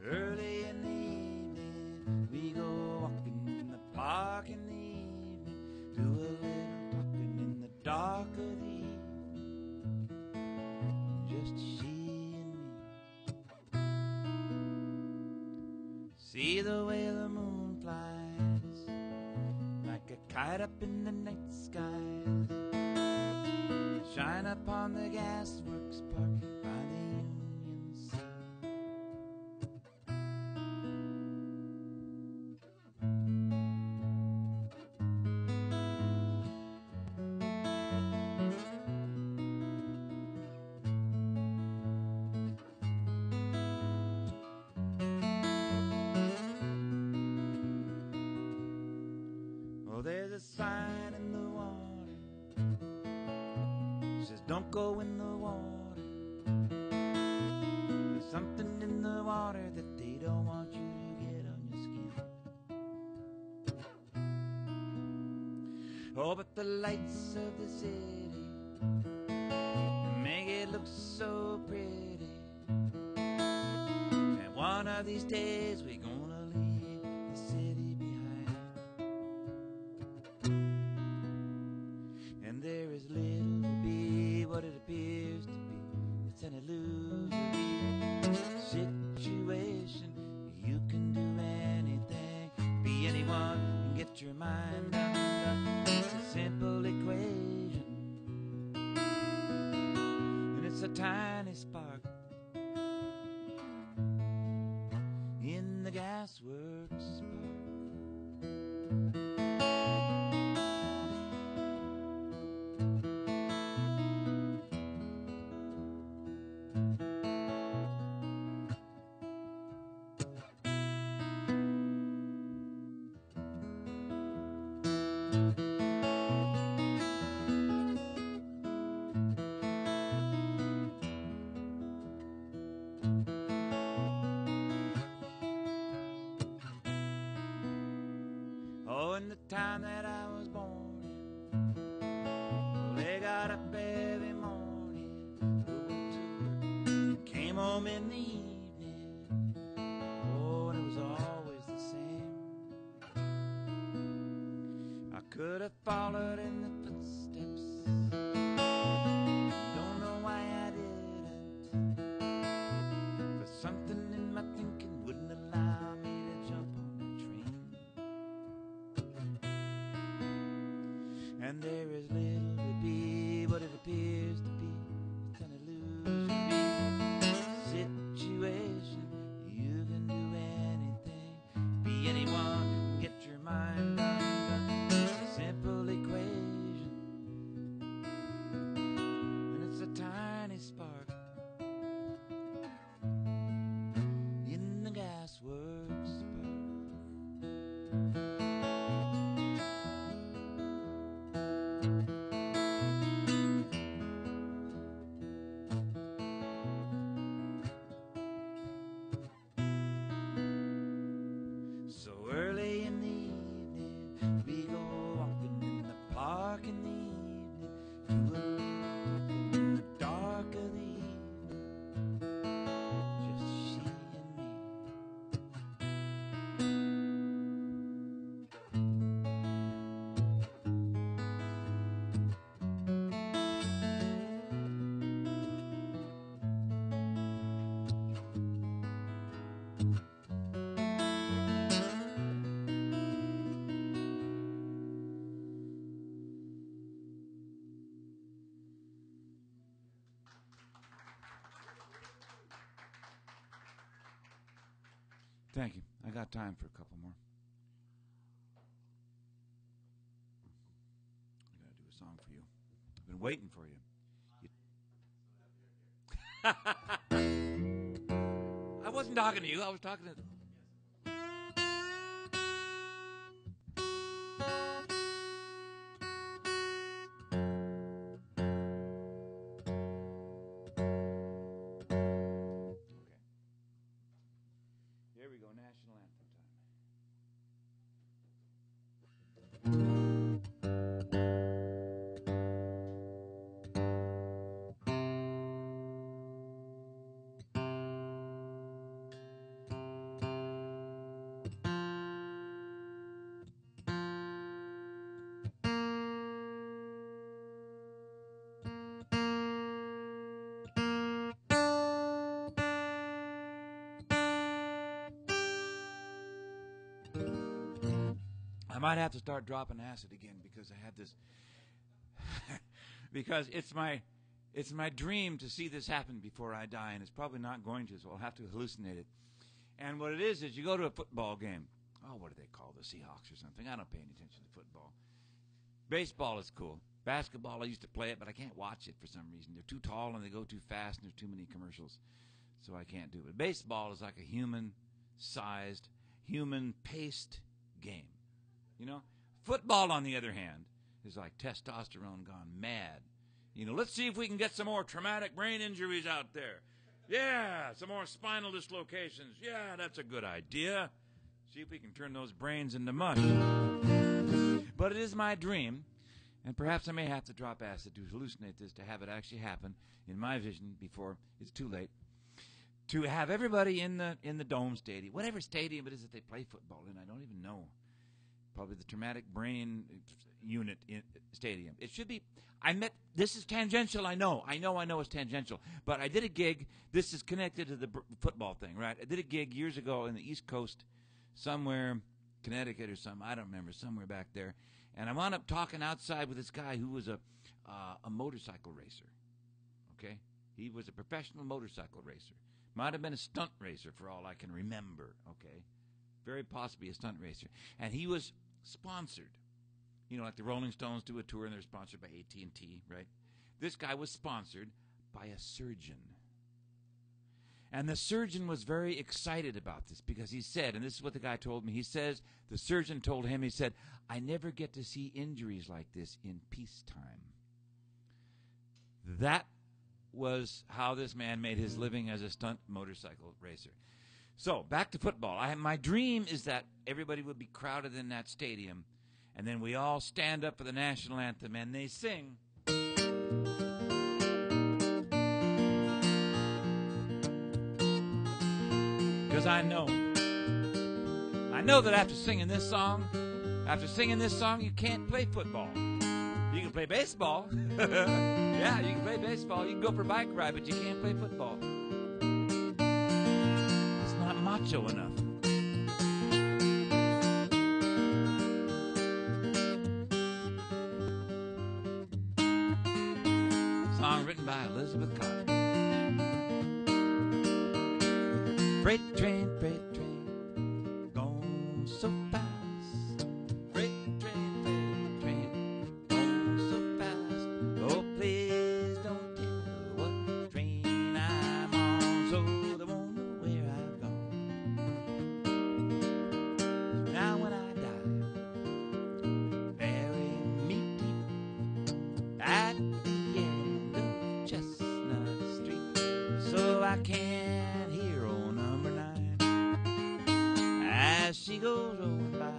Early in the evening, we go walking in the park in the evening, do a little talking in the dark of the evening, just she and me. See the way the moon flies, like a kite up in the night skies, shine upon the gasworks park by the Union Sea. Oh, there's a sign in the water, says don't go in the water. There's something in the water that they don't want you to get on your skin. Oh, but the lights of the city make it look so pretty, and one of these days we're gonna leave the city behind. And there is little to be what it appears to be. It's an illusory situation. You can do anything, be anyone, and get your mind undone. It's a simple equation, and it's a tiny spark in the gasworks spark. Oh, in the time that I was born in, well, they got up every morning, went to work, came home in the evening. Oh, and it was always the same. I could have followed in the footsteps, don't know why I didn't, but something in my thinking wouldn't allow me to jump on that train. And there is little to be what it appears to be. It's an illusory situation. You can do anything, be anyone, get your mind undone. It's a simple equation, Thank you. I got time for a couple more. I got to do a song for you. I've been waiting for you. I wasn't talking to you. I was talking to... Here we go, national anthem I might have to start dropping acid again because I had this because it's my dream to see this happen before I die, and it's probably not going to, so I'll have to hallucinate it. And what it is you go to a football game. Oh, what do they call the Seahawks or something? I don't pay any attention to football. Baseball is cool. Basketball, I used to play it, but I can't watch it for some reason. They're too tall and they go too fast, and there's too many commercials, so I can't do it. Baseball is like a human-sized, human-paced game. You know, football, on the other hand, is like testosterone gone mad. You know, let's see if we can get some more traumatic brain injuries out there. Yeah, some more spinal dislocations. Yeah, that's a good idea. See if we can turn those brains into mush. But it is my dream, and perhaps I may have to drop acid to hallucinate this, to have it actually happen in my vision before it's too late, to have everybody in the Dome Stadium, whatever stadium it is that they play football in, I don't even know. Probably the Traumatic Brain Unit Stadium. It should be. This is tangential, I know it's tangential, but I did a gig. This is connected to the football thing, right? I did a gig years ago in the East Coast, somewhere, Connecticut or something, I don't remember, somewhere back there, and I wound up talking outside with this guy who was a motorcycle racer, okay? He was a professional motorcycle racer. Might have been a stunt racer for all I can remember, okay? Very possibly a stunt racer. And he was sponsored. You know, like the Rolling Stones do a tour and they're sponsored by AT&T, right? This guy was sponsored by a surgeon. And the surgeon was very excited about this because he said, and this is what the guy told me, he says, the surgeon told him, he said, I never get to see injuries like this in peacetime. That was how this man made his living as a stunt motorcycle racer. So, back to football. My dream is that everybody would be crowded in that stadium, and then we all stand up for the national anthem, and they sing. Because I know that after singing this song, you can't play football. You can play baseball. Yeah, you can play baseball. You can go for a bike ride, but you can't play football. Macho enough. Song written by Elizabeth Cotter. Freight train, going so fast. Freight train, going so fast. Oh, please don't tell what train I'm on, so they won't know where I've gone. Now when I die, bury me deep at the end of Chestnut Street, so I can hear old number 9 as she goes rolling by.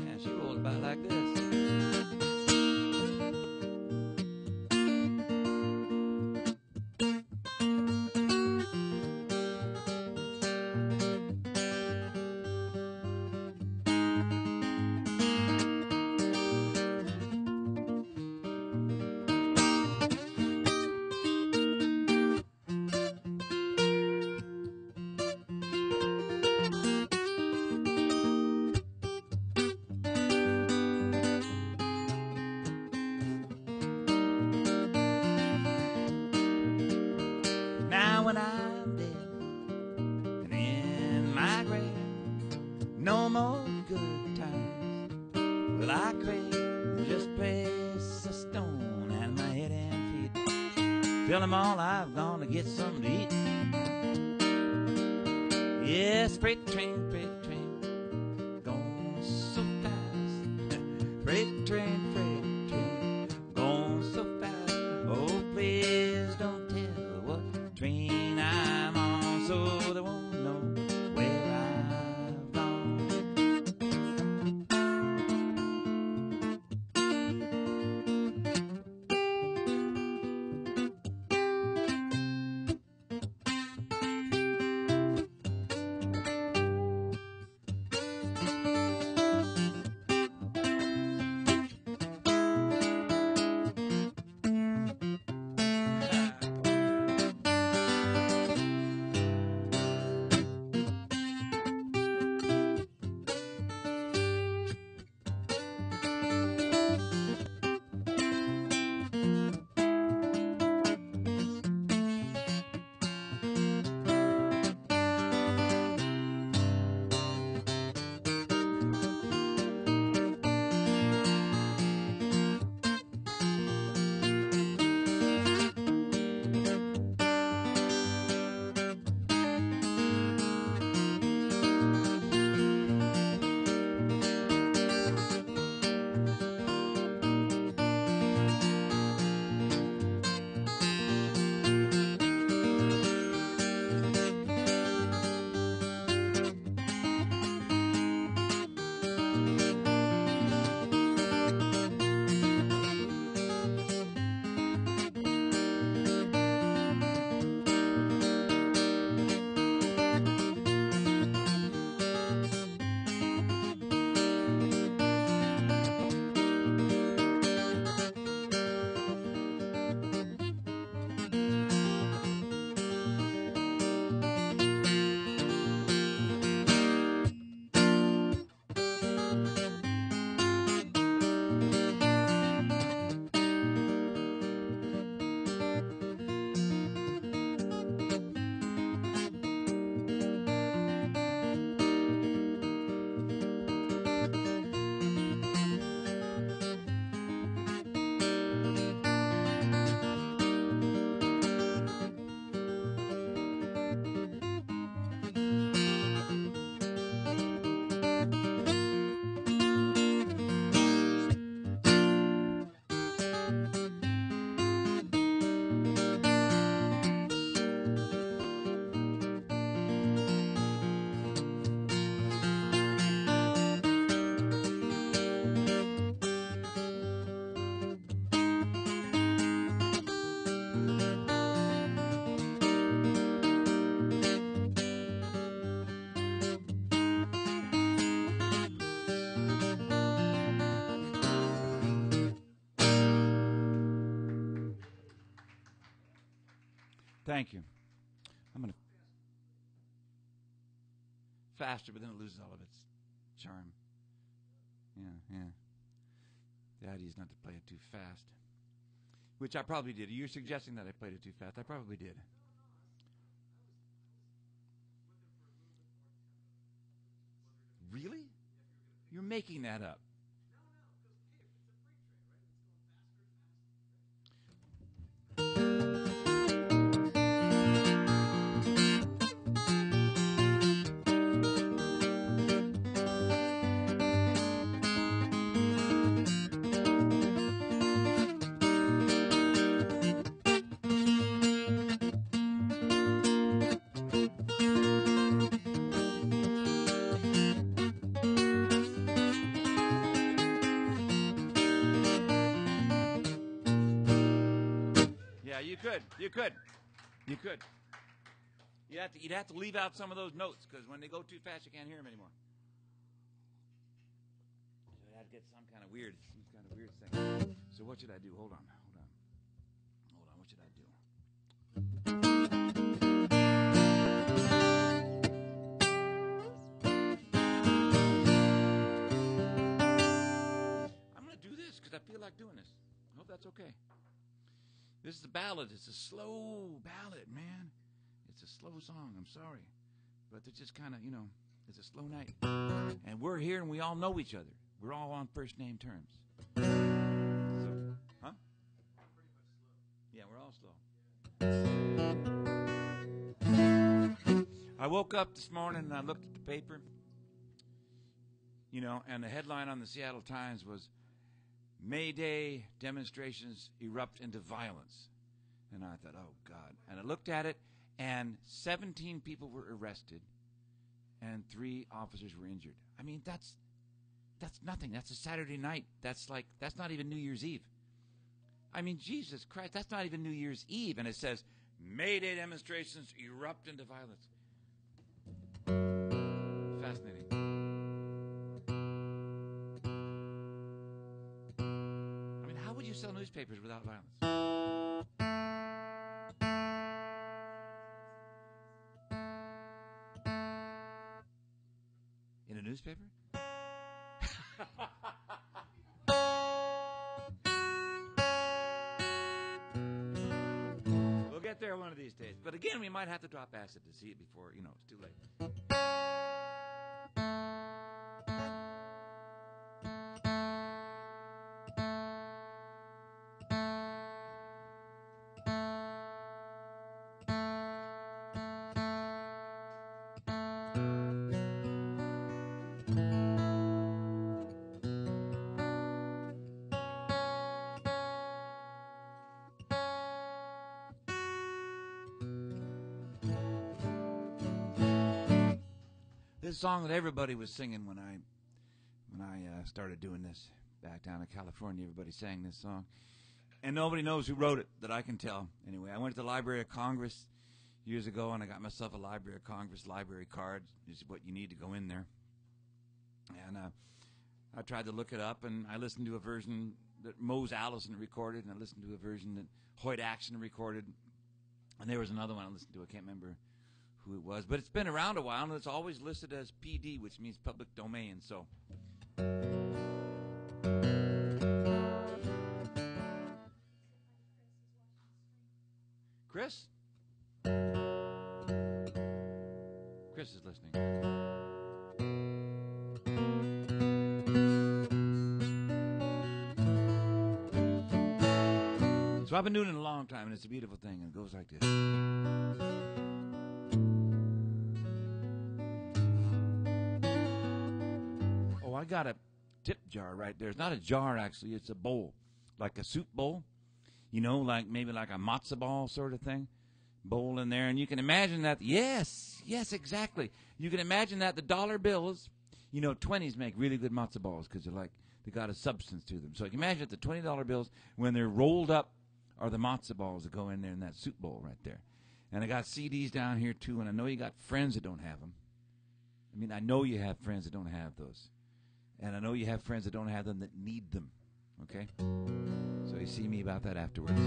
Yeah, she rolls by like this. advertised. Well, I crave just place a stone and my head and feet. Tell them all I've gone to get something to eat. Yes, freight train, going so fast. Freight train, going so fast. Oh, please don't tell what train I'm on, so they won't know where I've gone. Thank you. I'm going to faster, but then it loses all of its charm. Yeah. The idea is not to play it too fast, which I probably did. You're suggesting that I played it too fast. I probably did. Really? You're making that up. Yeah, you could. You'd have to leave out some of those notes because when they go too fast, you can't hear them anymore. So I'd get some kind of weird thing. So what should I do? Hold on. What should I do? I'm going to do this because I feel like doing this. I hope that's okay. This is a ballad. It's a slow ballad, man. It's a slow song. I'm sorry. But it's just kind of, It's a slow night. And we're here and we all know each other. We're all on first name terms. So, huh? Yeah, we're all slow. I woke up this morning and I looked at the paper, and the headline on the Seattle Times was, May Day demonstrations erupt into violence. And I thought, oh, God. And I looked at it, and 17 people were arrested, and 3 officers were injured. I mean, that's nothing. That's a Saturday night. That's not even New Year's Eve. I mean, Jesus Christ, that's not even New Year's Eve. And it says, May Day demonstrations erupt into violence. Fascinating. I mean, how would you sell newspapers without violence? In a newspaper? We'll get there one of these days. But again, we might have to drop acid to see it before, it's too late. This song that everybody was singing when I started doing this back down in California. Everybody sang this song, and nobody knows who wrote it that I can tell. Anyway, I went to the Library of Congress years ago, and I got myself a Library of Congress library card. This is what you need to go in there. And I tried to look it up, and I listened to a version that Mose Allison recorded, and I listened to a version that Hoyt Axton recorded, and there was another one I listened to. I can't remember who it was, but it's been around a while, and it's always listed as PD, which means public domain. So, Chris is listening. So I've been doing it a long time, and it's a beautiful thing, and it goes like this. Oh, I got a tip jar right there. It's not a jar, actually. It's a bowl, like a soup bowl, like maybe like a matzo ball sort of thing, bowl in there. And you can imagine that. Yes, exactly. You can imagine that the dollar bills, 20s make really good matzo balls because they got a substance to them. So you can imagine that the $20 bills, when they're rolled up, are the matzo balls that go in there in that soup bowl right there. And I got CDs down here, too, and I know you got friends that don't have them. I mean, I know you have friends that don't have those. And I know you have friends that don't have them that need them, okay? So you see me about that afterwards.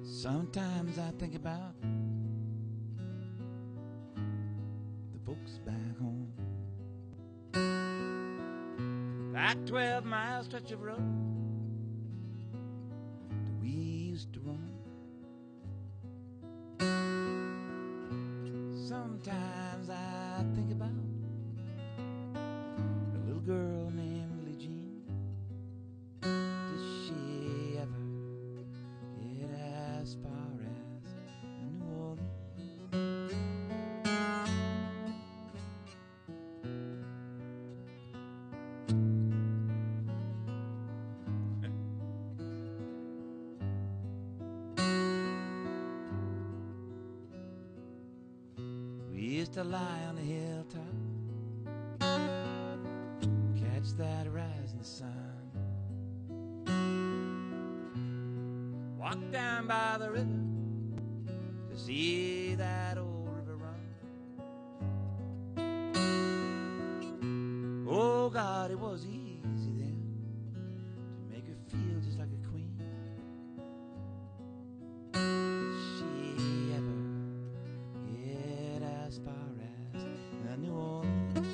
Sometimes I think about the folks back home. That 12-mile stretch of road that we used to roam. Sometimes I think about a little girl named Lily Jean. Did she ever get as far as New Orleans? used to lie on the hilltop, catch that rising sun, walk down by the river to see that old river run. Oh God, it was easy then to make her feel just like a queen. Did she ever get as far as New Orleans?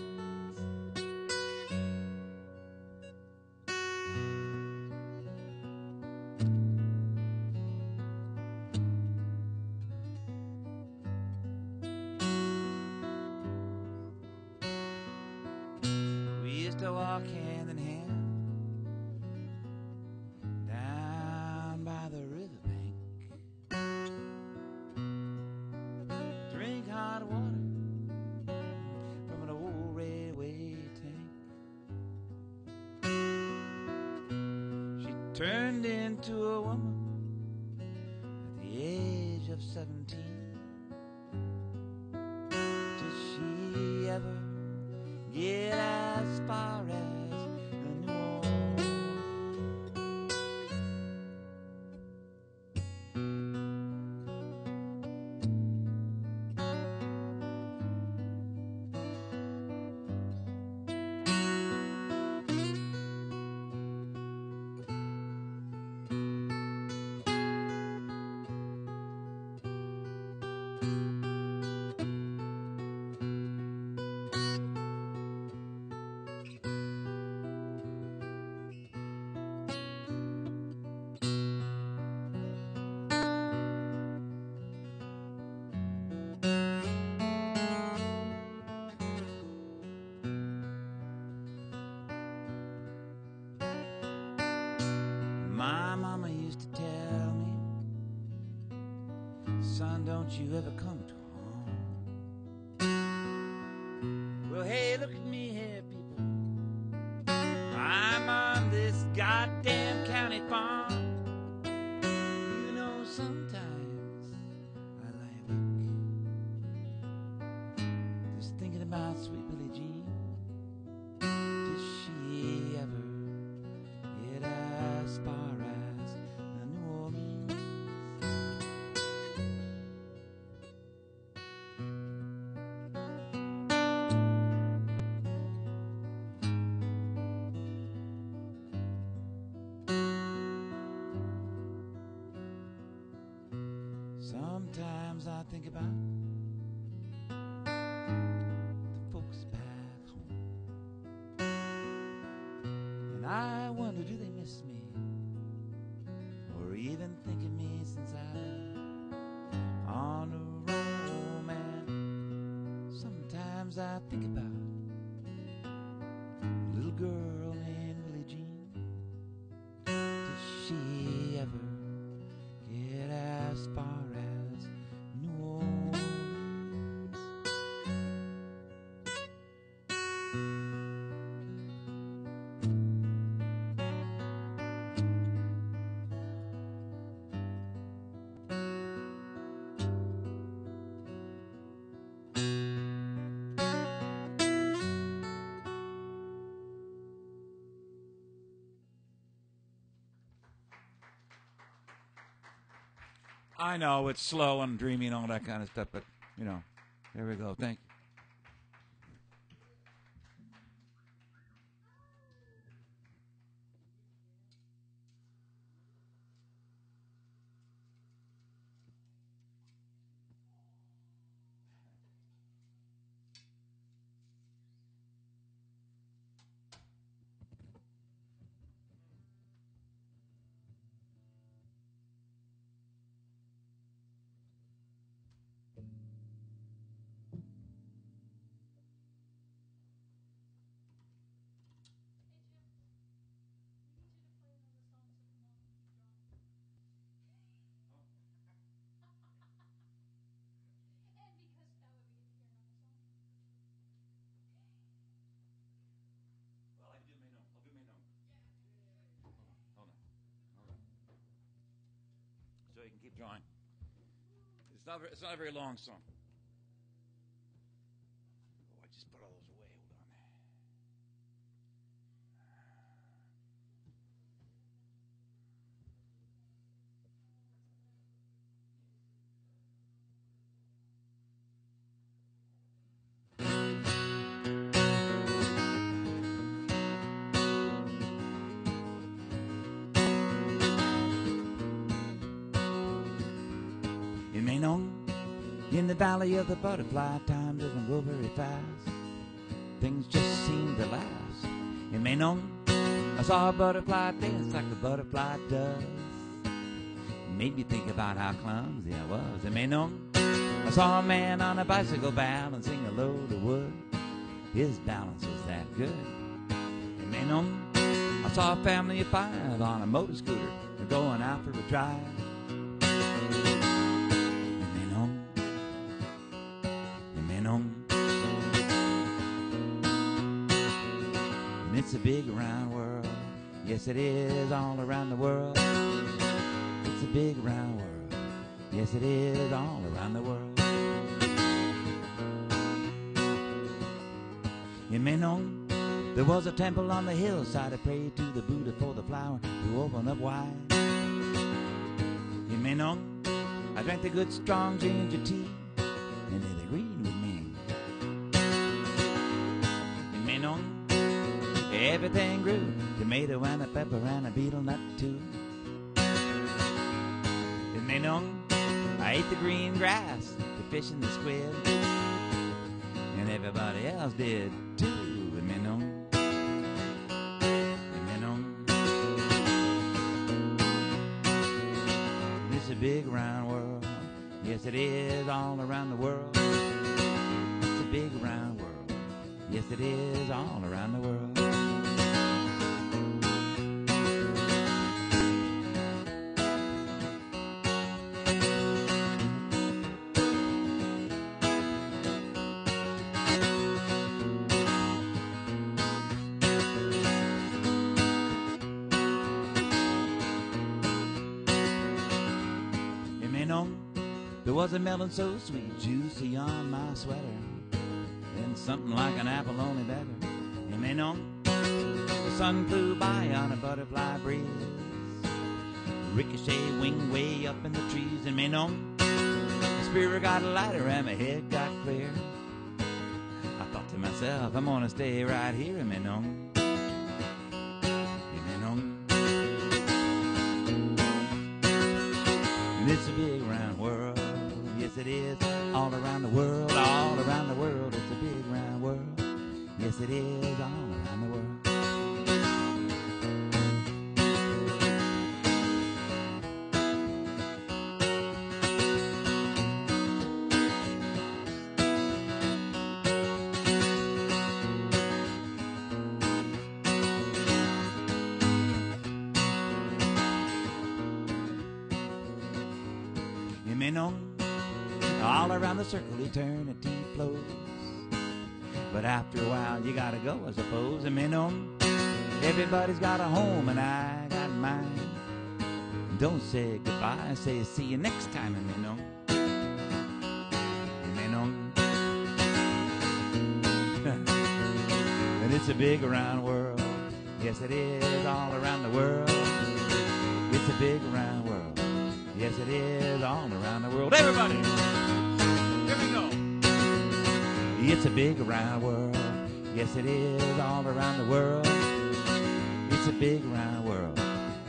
We used to walk hand in hand down by the riverbank, drink hot water from an old railway tank. She turned into a woman at the age of 17. Did she ever get as far as New Orleans? My mama used to tell me, son, don't you ever come to home. Well, hey, look at me here, people. I'm on this goddamn county farm. You know, sometimes I lie awake just thinking about sweet Billie Jean. Did she ever get as far as New Orleans? Sometimes I think about the folks back home, and I wonder, do they miss me, or even think of me since I've been on the road, man? Sometimes I think about a little girl named Billie Jean. Did she ever get as far as New Orleans? I know it's slow and dreamy and all that kind of stuff, but, you know, there we go. Thank you. So you can keep drawing. It's not a very long song. may know in the valley of the butterfly, time doesn't go very fast. Things just seem to last. It may know I saw a butterfly dance like the butterfly does. Made me think about how clumsy I was. It may know I saw a man on a bicycle balancing a load of wood. His balance was that good. It may know I saw a family of 5 on a motor scooter. They're going out for a drive. It may know. It may know. And it's a big round world. Yes, it is all around the world. It's a big round world. Yes, it is all around the world. You may know there was a temple on the hillside. I prayed to the Buddha for the flower to open up wide. You may know I drank the good strong ginger tea, and it agreed with me. You may know everything grew, tomato and a pepper and a beetle nut too. You may know I ate the green grass, the fish and the squid, and everybody else did too. You may know. It's a big round world. Yes, it is all around the world. It's a big round world. Yes, it is all around the world. There was a melon so sweet, juicy on my sweater, and something like an apple, only better. You may know the sun flew by on a butterfly breeze, ricochet wing way up in the trees. And may know the spirit got lighter and my head got clear. I thought to myself, I'm gonna stay right here. And may know. And it's a big round world. Yes, it is all around the world, all around the world. It's a big round world. Yes, it is all around the world. You may know all around the circle eternity flows, but after a while you gotta go, I suppose. And may know everybody's got a home and I got mine. Don't say goodbye, say see you next time. And may know. You may know. And it's a big round world. Yes, it is all around the world. It's a big round world. Yes, it is all around the world. Everybody, here we go. It's a big round world. Yes, it is all around the world. It's a big round world.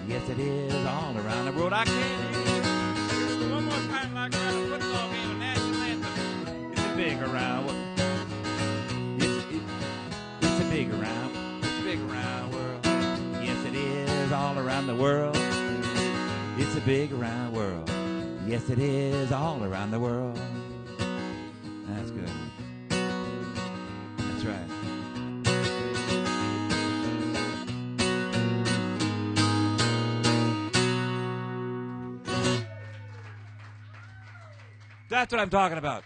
Yes, it is all around the world. I can't hear one more time like that. A football game, a national anthem. It's a big round world. It's a big round. It's a big round world. Yes, it is all around the world. It's a big round world. Yes, it is all around the world. That's good. That's right. That's what I'm talking about.